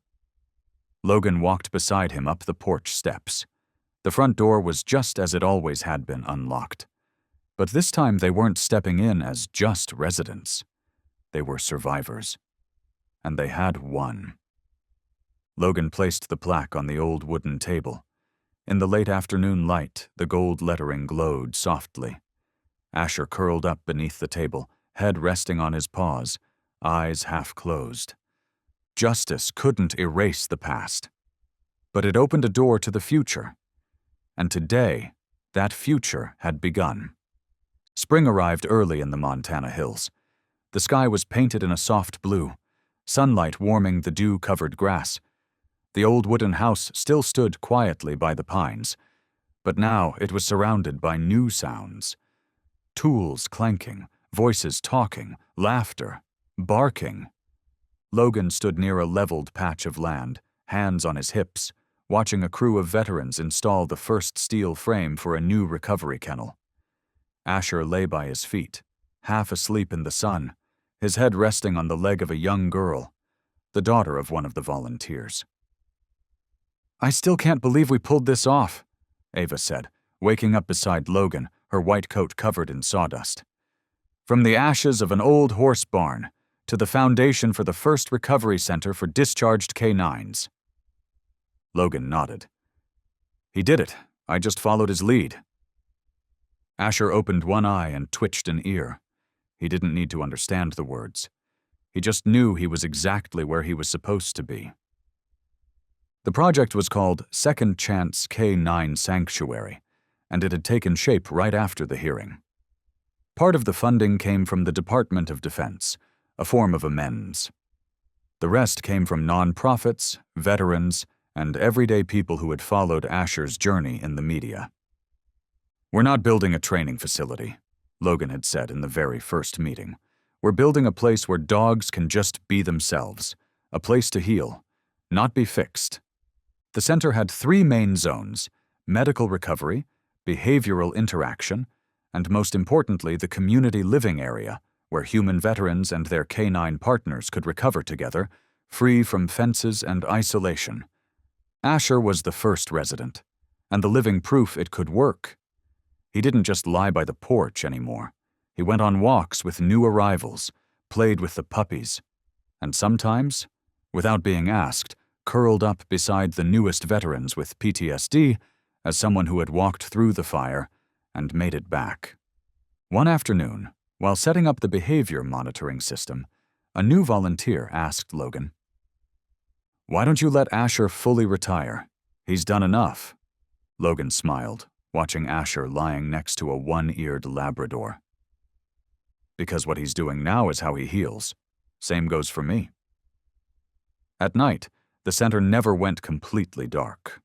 Logan walked beside him up the porch steps. The front door was just as it always had been, unlocked. But this time they weren't stepping in as just residents. They were survivors. And they had won. Logan placed the plaque on the old wooden table. In the late afternoon light, the gold lettering glowed softly. Asher curled up beneath the table, head resting on his paws, eyes half closed. Justice couldn't erase the past, but it opened a door to the future. And today, that future had begun. Spring arrived early in the Montana hills. The sky was painted in a soft blue, sunlight warming the dew-covered grass. The old wooden house still stood quietly by the pines, but now it was surrounded by new sounds. Tools clanking, voices talking, laughter, barking. Logan stood near a leveled patch of land, hands on his hips, watching a crew of veterans install the first steel frame for a new recovery kennel. Asher lay by his feet, half asleep in the sun, his head resting on the leg of a young girl, the daughter of one of the volunteers. "I still can't believe we pulled this off," Ava said, waking up beside Logan, her white coat covered in sawdust. "From the ashes of an old horse barn to the foundation for the first recovery center for discharged K-9s. Logan nodded. "He did it. I just followed his lead." Asher opened one eye and twitched an ear. He didn't need to understand the words. He just knew he was exactly where he was supposed to be. The project was called Second Chance K-9 Sanctuary, and it had taken shape right after the hearing. Part of the funding came from the Department of Defense, a form of amends. The rest came from nonprofits, veterans, and everyday people who had followed Asher's journey in the media. "We're not building a training facility," Logan had said in the very first meeting. "We're building a place where dogs can just be themselves, a place to heal, not be fixed." The center had 3 main zones: medical recovery, behavioral interaction, and most importantly, the community living area, where human veterans and their canine partners could recover together, free from fences and isolation. Asher was the first resident, and the living proof it could work. He didn't just lie by the porch anymore. He went on walks with new arrivals, played with the puppies, and sometimes, without being asked, curled up beside the newest veterans with PTSD as someone who had walked through the fire and made it back. One afternoon, while setting up the behavior monitoring system, a new volunteer asked Logan, "Why don't you let Asher fully retire? He's done enough." Logan smiled, watching Asher lying next to a one-eared Labrador. "Because what he's doing now is how he heals. Same goes for me." At night, the center never went completely dark.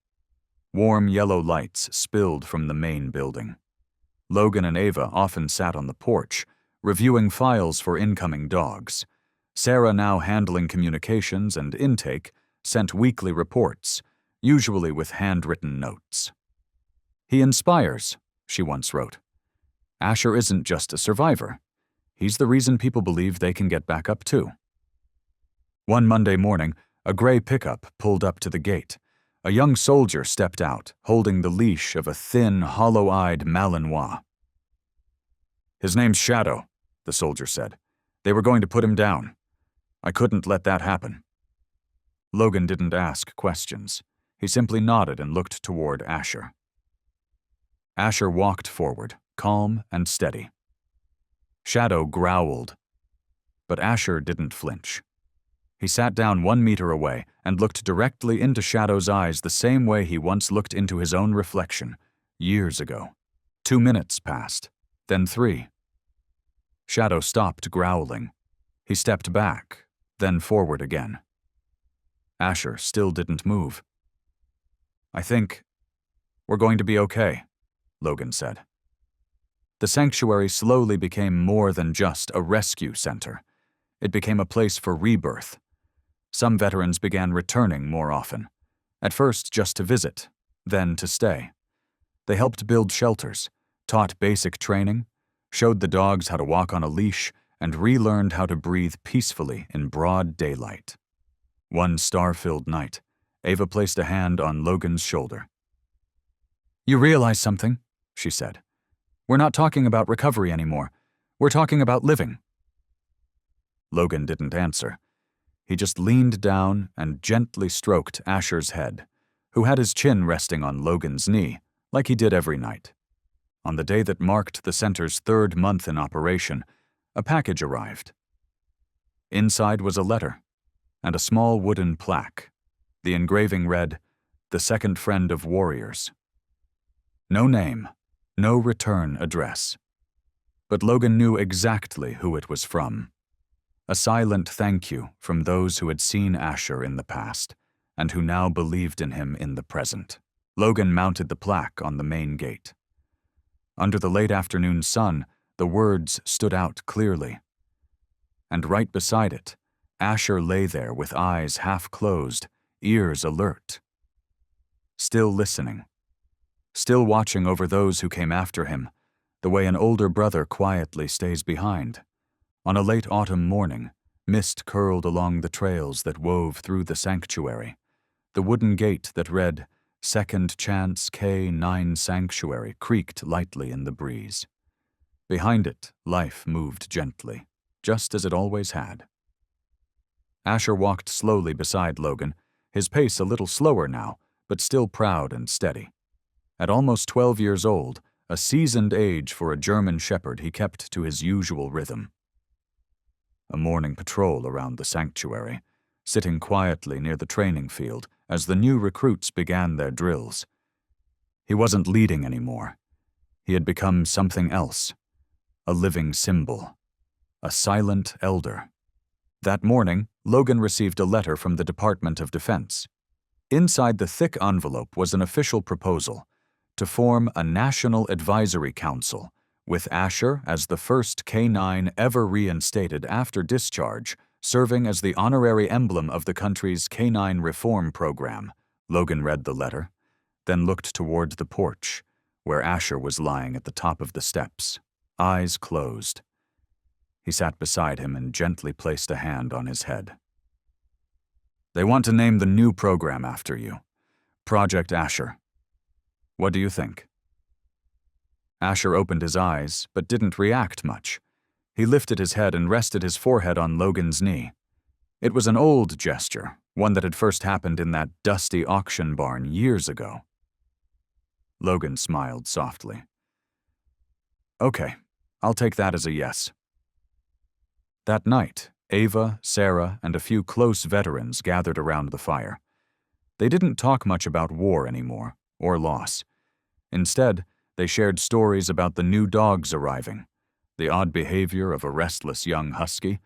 Warm yellow lights spilled from the main building. Logan and Ava often sat on the porch, reviewing files for incoming dogs. Sarah, now handling communications and intake, sent weekly reports, usually with handwritten notes. "He inspires," she once wrote. "Asher isn't just a survivor. He's the reason people believe they can get back up too." One Monday morning, a gray pickup pulled up to the gate. A young soldier stepped out, holding the leash of a thin, hollow-eyed Malinois. His name's Shadow, the soldier said. They were going to put him down. I couldn't let that happen. Logan didn't ask questions. He simply nodded and looked toward Asher. Asher walked forward, calm and steady. Shadow growled, but Asher didn't flinch. He sat down 1 meter away and looked directly into Shadow's eyes the same way he once looked into his own reflection, years ago. 2 minutes passed, then 3. Shadow stopped growling. He stepped back, then forward again. Asher still didn't move. I think we're going to be okay, Logan said. The sanctuary slowly became more than just a rescue center. It became a place for rebirth. Some veterans began returning more often, at first just to visit, then to stay. They helped build shelters, taught basic training, showed the dogs how to walk on a leash, and relearned how to breathe peacefully in broad daylight. One star-filled night, Ava placed a hand on Logan's shoulder. You realize something, she said. We're not talking about recovery anymore. We're talking about living. Logan didn't answer. He just leaned down and gently stroked Asher's head, who had his chin resting on Logan's knee, like he did every night. On the day that marked the center's 3rd month in operation, a package arrived. Inside was a letter and a small wooden plaque. The engraving read, "The Second Friend of Warriors." No name, no return address. But Logan knew exactly who it was from. A silent thank you from those who had seen Asher in the past and who now believed in him in the present. Logan mounted the plaque on the main gate. Under the late afternoon sun, the words stood out clearly. And right beside it, Asher lay there with eyes half closed, ears alert. Still listening. Still watching over those who came after him, the way an older brother quietly stays behind. On a late autumn morning, mist curled along the trails that wove through the sanctuary. The wooden gate that read, Second Chance K9 Sanctuary creaked lightly in the breeze. Behind it, life moved gently, just as it always had. Asher walked slowly beside Logan, his pace a little slower now, but still proud and steady. At almost 12 years old, a seasoned age for a German shepherd, he kept to his usual rhythm. A morning patrol around the sanctuary, sitting quietly near the training field as the new recruits began their drills. He wasn't leading anymore. He had become something else, a living symbol, a silent elder. That morning, Logan received a letter from the Department of Defense. Inside the thick envelope was an official proposal to form a National Advisory Council, with Asher as the first K9 ever reinstated after discharge, serving as the honorary emblem of the country's K9 reform program. Logan read the letter, then looked toward the porch, where Asher was lying at the top of the steps, eyes closed. He sat beside him and gently placed a hand on his head. They want to name the new program after you, Project Asher. What do you think? Asher opened his eyes, but didn't react much. He lifted his head and rested his forehead on Logan's knee. It was an old gesture, one that had first happened in that dusty auction barn years ago. Logan smiled softly. Okay, I'll take that as a yes. That night, Ava, Sarah, and a few close veterans gathered around the fire. They didn't talk much about war anymore, or loss. Instead, they shared stories about the new dogs arriving, the odd behavior of a restless young husky,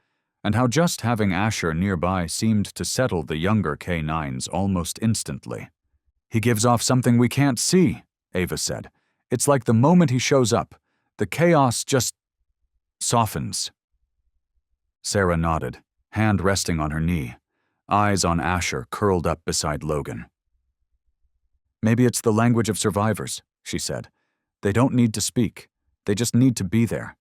and how just having Asher nearby seemed to settle the younger K9s almost instantly. He gives off something we can't see, Ava said. It's like the moment he shows up, the chaos just softens. Sarah nodded, hand resting on her knee, eyes on Asher curled up beside Logan. Maybe it's the language of survivors, she said. They don't need to speak. They just need to be there.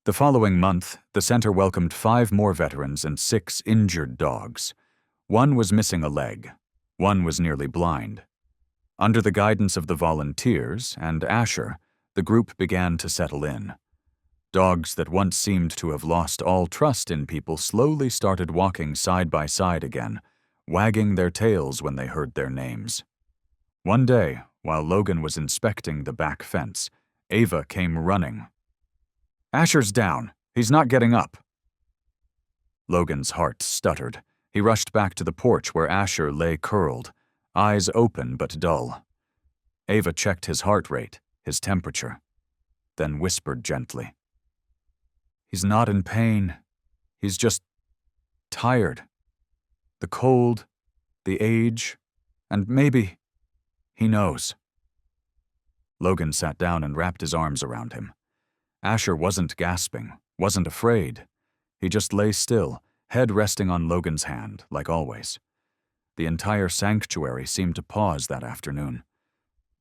The following month, the center welcomed 5 more veterans and 6 injured dogs. One was missing a leg. One was nearly blind. Under the guidance of the volunteers and Asher, the group began to settle in. Dogs that once seemed to have lost all trust in people slowly started walking side by side again, wagging their tails when they heard their names. One day, while Logan was inspecting the back fence, Ava came running. "Asher's down. He's not getting up." Logan's heart stuttered. He rushed back to the porch where Asher lay curled, eyes open but dull. Ava checked his heart rate, his temperature, then whispered gently, "He's not in pain. He's just tired. The cold, the age, and maybe he knows." Logan sat down and wrapped his arms around him. Asher wasn't gasping, wasn't afraid. He just lay still, head resting on Logan's hand, like always. The entire sanctuary seemed to pause that afternoon.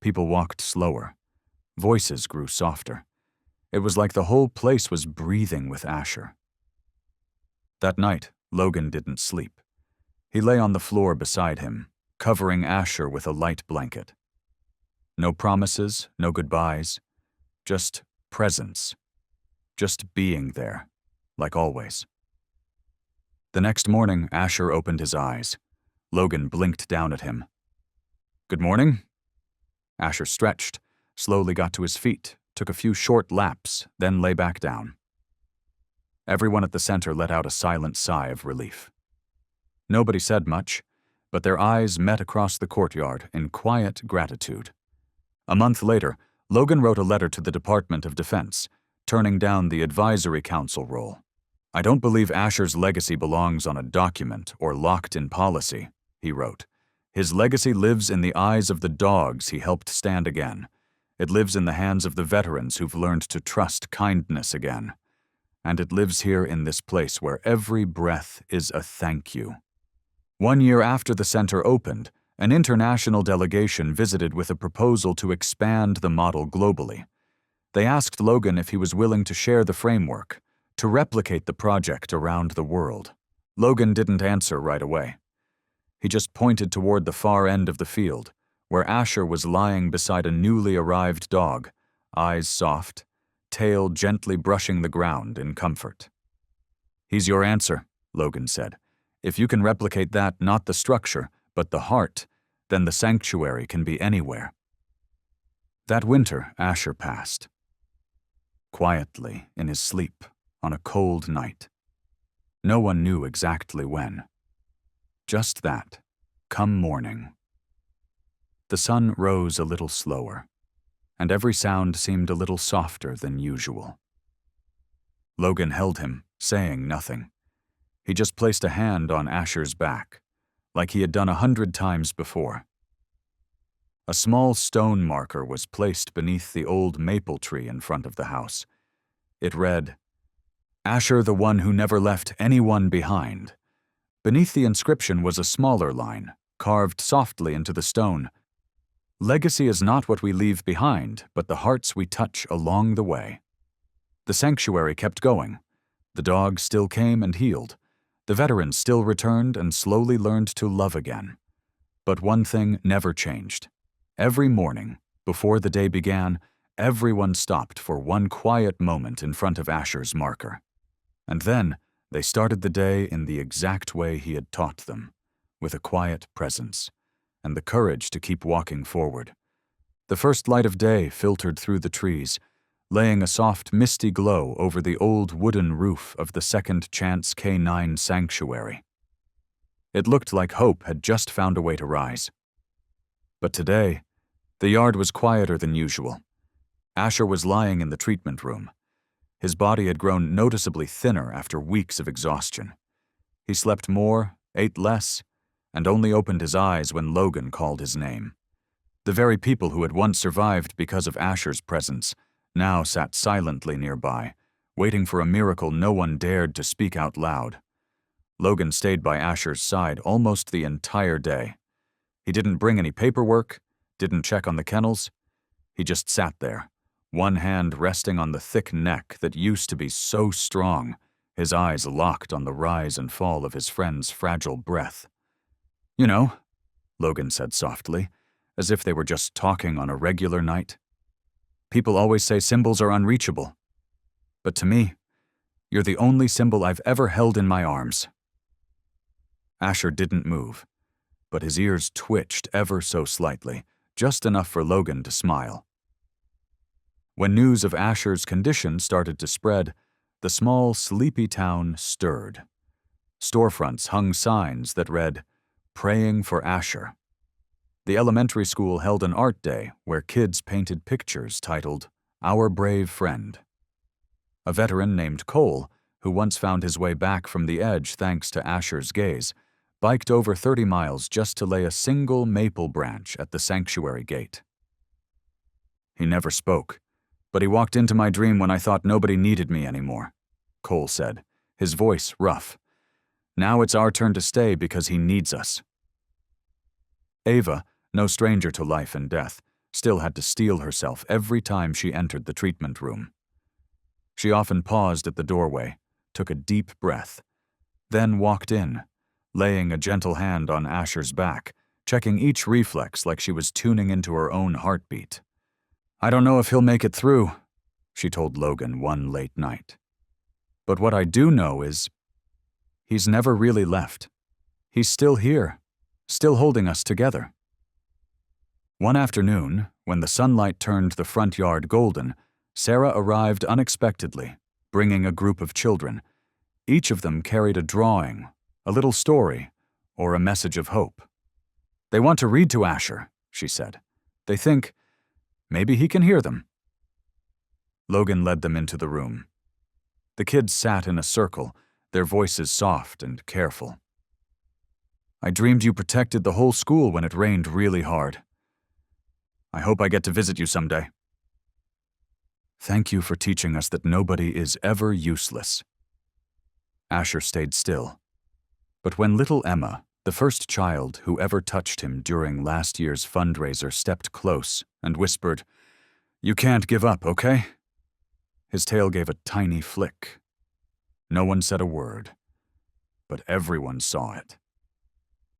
People walked slower. Voices grew softer. It was like the whole place was breathing with Asher. That night, Logan didn't sleep. He lay on the floor beside him, covering Asher with a light blanket. No promises, no goodbyes, just presence. Just being there, like always. The next morning, Asher opened his eyes. Logan blinked down at him. "Good morning." Asher stretched, slowly got to his feet, took a few short laps, then lay back down. Everyone at the center let out a silent sigh of relief. Nobody said much, but their eyes met across the courtyard in quiet gratitude. A month later, Logan wrote a letter to the Department of Defense, turning down the advisory council role. "I don't believe Asher's legacy belongs on a document or locked in policy," he wrote. "His legacy lives in the eyes of the dogs he helped stand again. It lives in the hands of the veterans who've learned to trust kindness again. And it lives here in this place where every breath is a thank you." 1 year after the center opened, an international delegation visited with a proposal to expand the model globally. They asked Logan if he was willing to share the framework, to replicate the project around the world. Logan didn't answer right away. He just pointed toward the far end of the field, where Asher was lying beside a newly arrived dog, eyes soft, tail gently brushing the ground in comfort. "He's your answer," Logan said. "If you can replicate that, not the structure, but the heart, then the sanctuary can be anywhere." That winter, Asher passed. Quietly, in his sleep, on a cold night. No one knew exactly when. Just that, come morning. The sun rose a little slower, and every sound seemed a little softer than usual. Logan held him, saying nothing. He just placed a hand on Asher's back, like he had done 100 times before. A small stone marker was placed beneath the old maple tree in front of the house. It read, "Asher, the one who never left anyone behind." Beneath the inscription was a smaller line, carved softly into the stone. "Legacy is not what we leave behind, but the hearts we touch along the way." The sanctuary kept going. The dogs still came and healed. The veterans still returned and slowly learned to love again. But one thing never changed. Every morning, before the day began, everyone stopped for one quiet moment in front of Asher's marker. And then they started the day in the exact way he had taught them, with a quiet presence, and the courage to keep walking forward. The first light of day filtered through the trees, laying a soft, misty glow over the old wooden roof of the Second Chance K9 sanctuary. It looked like hope had just found a way to rise. But today, the yard was quieter than usual. Asher was lying in the treatment room. His body had grown noticeably thinner after weeks of exhaustion. He slept more, ate less, and only opened his eyes when Logan called his name. The very people who had once survived because of Asher's presence now sat silently nearby, waiting for a miracle no one dared to speak out loud. Logan stayed by Asher's side almost the entire day. He didn't bring any paperwork, didn't check on the kennels. He just sat there, one hand resting on the thick neck that used to be so strong, his eyes locked on the rise and fall of his friend's fragile breath. "You know," Logan said softly, as if they were just talking on a regular night, "people always say symbols are unreachable. But to me, you're the only symbol I've ever held in my arms." Asher didn't move, but his ears twitched ever so slightly, just enough for Logan to smile. When news of Asher's condition started to spread, the small, sleepy town stirred. Storefronts hung signs that read, "Praying for Asher." The elementary school held an art day where kids painted pictures titled, "Our Brave Friend." A veteran named Cole, who once found his way back from the edge thanks to Asher's gaze, biked over 30 miles just to lay a single maple branch at the sanctuary gate. "He never spoke, but he walked into my dream when I thought nobody needed me anymore," Cole said, his voice rough. "Now it's our turn to stay because he needs us." Ava, no stranger to life and death, still had to steel herself every time she entered the treatment room. She often paused at the doorway, took a deep breath, then walked in, laying a gentle hand on Asher's back, checking each reflex like she was tuning into her own heartbeat. "I don't know if he'll make it through," she told Logan one late night. "But what I do know is he's never really left. He's still here, still holding us together." One afternoon, when the sunlight turned the front yard golden, Sarah arrived unexpectedly, bringing a group of children. Each of them carried a drawing, a little story, or a message of hope. "They want to read to Asher," she said. "They think maybe he can hear them." Logan led them into the room. The kids sat in a circle, their voices soft and careful. "I dreamed you protected the whole school when it rained really hard. I hope I get to visit you someday. Thank you for teaching us that nobody is ever useless." Asher stayed still. But when little Emma, the first child who ever touched him during last year's fundraiser, stepped close and whispered, "You can't give up, okay?" his tail gave a tiny flick. No one said a word, but everyone saw it.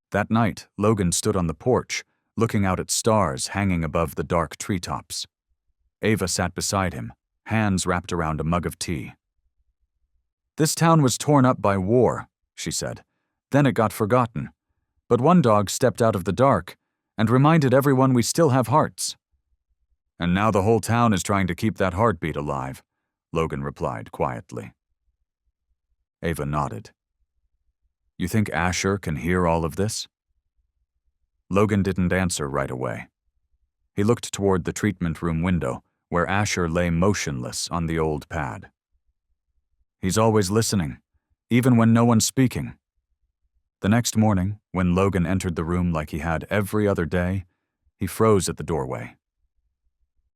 That night, Logan stood on the porch, looking out at stars hanging above the dark treetops. Ava sat beside him, hands wrapped around a mug of tea. "This town was torn up by war," she said. "Then it got forgotten. But one dog stepped out of the dark and reminded everyone we still have hearts." "And now the whole town is trying to keep that heartbeat alive," Logan replied quietly. Ava nodded. "You think Asher can hear all of this?" Logan didn't answer right away. He looked toward the treatment room window, where Asher lay motionless on the old pad. "He's always listening, even when no one's speaking." The next morning, when Logan entered the room like he had every other day, he froze at the doorway.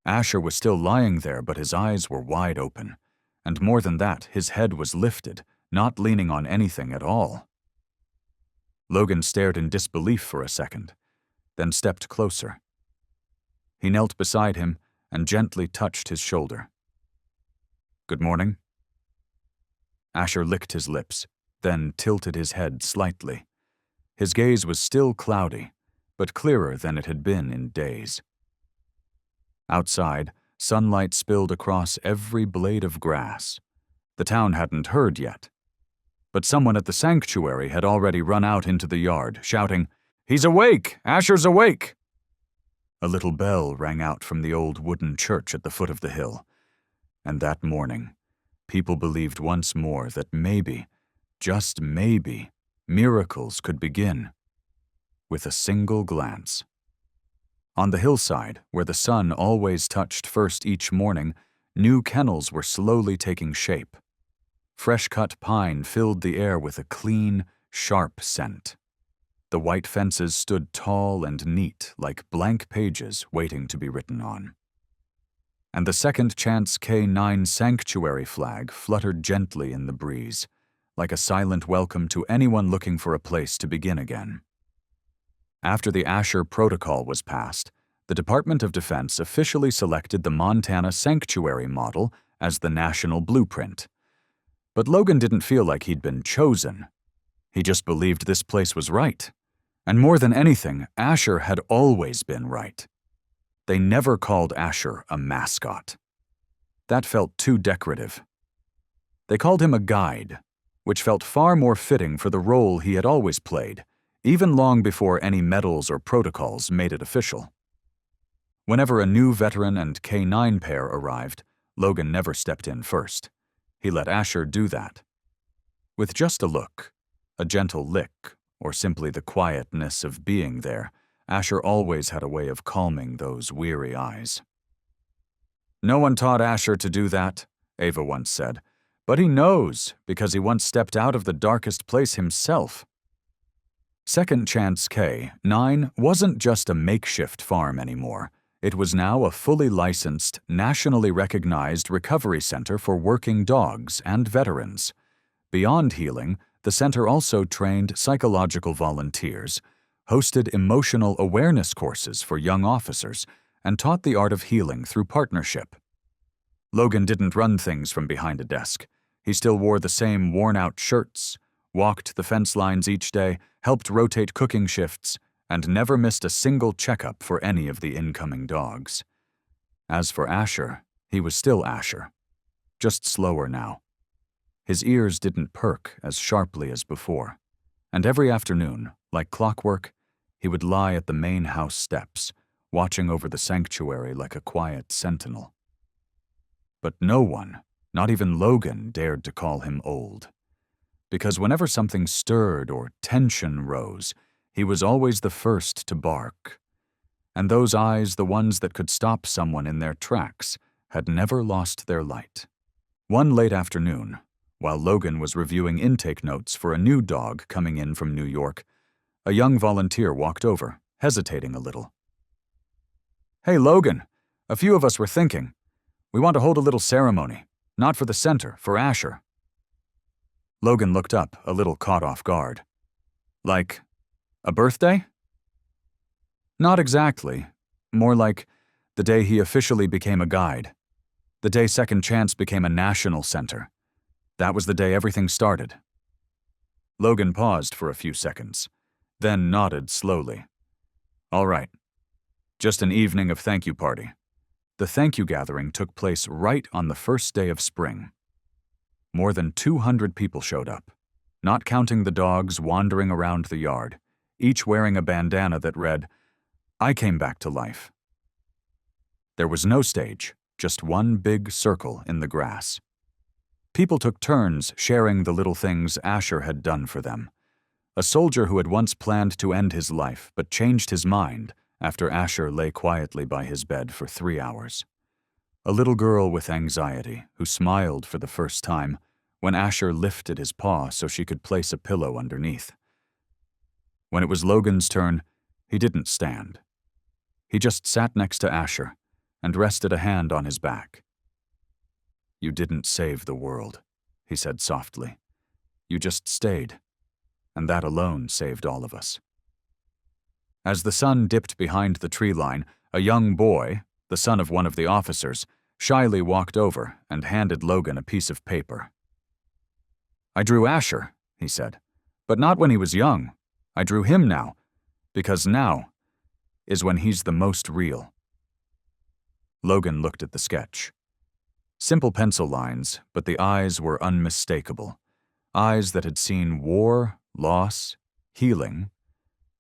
Asher was still lying there, but his eyes were wide open, and more than that, his head was lifted, not leaning on anything at all. Logan stared in disbelief for a second, then stepped closer. He knelt beside him and gently touched his shoulder. "Good morning." Asher licked his lips, then tilted his head slightly. His gaze was still cloudy, but clearer than it had been in days. Outside, sunlight spilled across every blade of grass. The town hadn't heard yet, but someone at the sanctuary had already run out into the yard, shouting, "He's awake! Asher's awake!" A little bell rang out from the old wooden church at the foot of the hill, and that morning, people believed once more that maybe, just maybe, miracles could begin with a single glance. On the hillside, where the sun always touched first each morning, new kennels were slowly taking shape. Fresh-cut pine filled the air with a clean, sharp scent. The white fences stood tall and neat, like blank pages waiting to be written on. And the Second Chance K9 sanctuary flag fluttered gently in the breeze, like a silent welcome to anyone looking for a place to begin again. After the Asher Protocol was passed, the Department of Defense officially selected the Montana Sanctuary model as the national blueprint. But Logan didn't feel like he'd been chosen. He just believed this place was right. And more than anything, Asher had always been right. They never called Asher a mascot. That felt too decorative. They called him a guide, which felt far more fitting for the role he had always played, even long before any medals or protocols made it official. Whenever a new veteran and K9 pair arrived, Logan never stepped in first. He let Asher do that. With just a look, a gentle lick, or simply the quietness of being there, Asher always had a way of calming those weary eyes. "No one taught Asher to do that," Ava once said, "but he knows because he once stepped out of the darkest place himself." Second Chance K9 wasn't just a makeshift farm anymore. It was now a fully licensed, nationally recognized recovery center for working dogs and veterans. Beyond healing, the center also trained psychological volunteers, hosted emotional awareness courses for young officers, and taught the art of healing through partnership. Logan didn't run things from behind a desk. He still wore the same worn-out shirts, walked the fence lines each day, helped rotate cooking shifts, and never missed a single checkup for any of the incoming dogs. As for Asher, he was still Asher, just slower now. His ears didn't perk as sharply as before, and every afternoon, like clockwork, he would lie at the main house steps, watching over the sanctuary like a quiet sentinel. But no one, not even Logan, dared to call him old. Because whenever something stirred or tension rose, he was always the first to bark. And those eyes, the ones that could stop someone in their tracks, had never lost their light. One late afternoon, while Logan was reviewing intake notes for a new dog coming in from New York, a young volunteer walked over, hesitating a little. "Hey, Logan, a few of us were thinking. We want to hold a little ceremony, not for the center, for Asher." Logan looked up, a little caught off guard. "Like a birthday?" "Not exactly. More like the day he officially became a guide. The day Second Chance became a national center. That was the day everything started." Logan paused for a few seconds, then nodded slowly. "All right. Just an evening of thank you party." The thank you gathering took place right on the first day of spring. More than 200 people showed up, not counting the dogs wandering around the yard, each wearing a bandana that read, "I came back to life." There was no stage, just one big circle in the grass. People took turns sharing the little things Asher had done for them. A soldier who had once planned to end his life but changed his mind after Asher lay quietly by his bed for 3 hours. A little girl with anxiety who smiled for the first time when Asher lifted his paw so she could place a pillow underneath. When it was Logan's turn, he didn't stand. He just sat next to Asher and rested a hand on his back. "You didn't save the world," he said softly. "You just stayed, and that alone saved all of us." As the sun dipped behind the tree line, a young boy, the son of one of the officers, shyly walked over and handed Logan a piece of paper. "I drew Asher," he said, "but not when he was young. I drew him now, because now is when he's the most real." Logan looked at the sketch. Simple pencil lines, but the eyes were unmistakable. Eyes that had seen war, loss, healing,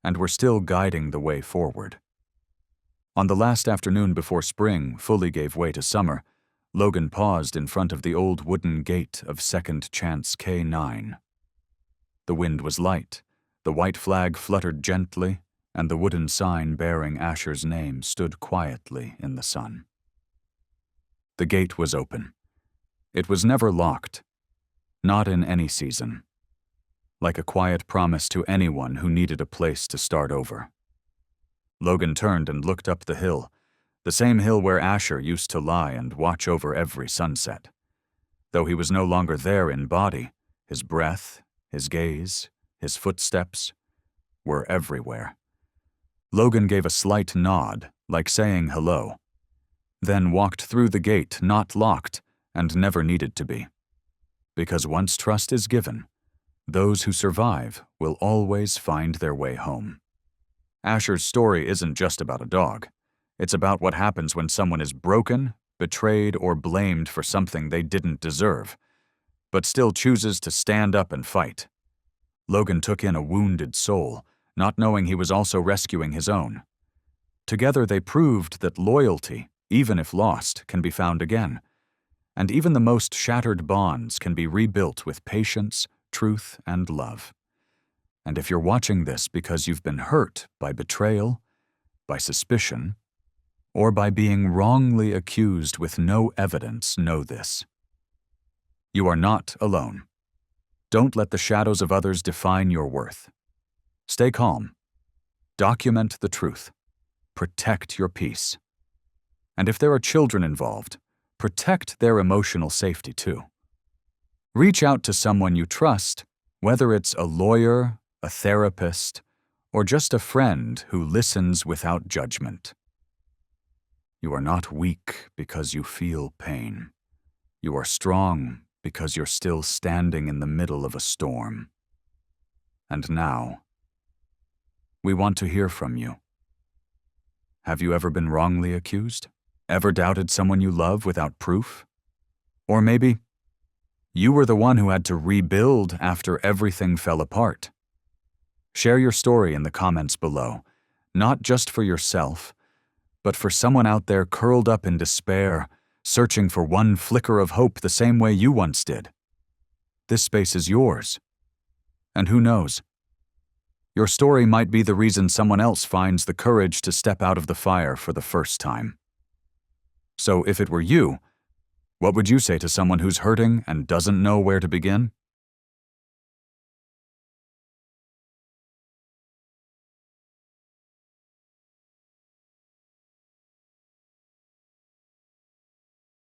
and were still guiding the way forward. On the last afternoon before spring fully gave way to summer, Logan paused in front of the old wooden gate of Second Chance K9. The wind was light, the white flag fluttered gently, and the wooden sign bearing Asher's name stood quietly in the sun. The gate was open. It was never locked, not in any season, like a quiet promise to anyone who needed a place to start over. Logan turned and looked up the hill, the same hill where Asher used to lie and watch over every sunset. Though he was no longer there in body, his breath, his gaze, his footsteps were everywhere. Logan gave a slight nod, like saying hello, then walked through the gate not locked and never needed to be. Because once trust is given, those who survive will always find their way home. Asher's story isn't just about a dog. It's about what happens when someone is broken, betrayed, or blamed for something they didn't deserve. but still chooses to stand up and fight. Logan took in a wounded soul, not knowing he was also rescuing his own. Together they proved that loyalty, even if lost, can be found again. And even the most shattered bonds can be rebuilt with patience, truth, and love. And if you're watching this because you've been hurt by betrayal, by suspicion, or by being wrongly accused with no evidence, know this. You are not alone. Don't let the shadows of others define your worth. Stay calm. Document the truth. Protect your peace. And if there are children involved, protect their emotional safety too. Reach out to someone you trust, whether it's a lawyer, a therapist, or just a friend who listens without judgment. You are not weak because you feel pain. You are strong because you're still standing in the middle of a storm. And now, we want to hear from you. Have you ever been wrongly accused? Ever doubted someone you love without proof? Or maybe you were the one who had to rebuild after everything fell apart. Share your story in the comments below, not just for yourself, but for someone out there curled up in despair, searching for one flicker of hope the same way you once did. This space is yours. And who knows? Your story might be the reason someone else finds the courage to step out of the fire for the first time. So if it were you, what would you say to someone who's hurting and doesn't know where to begin?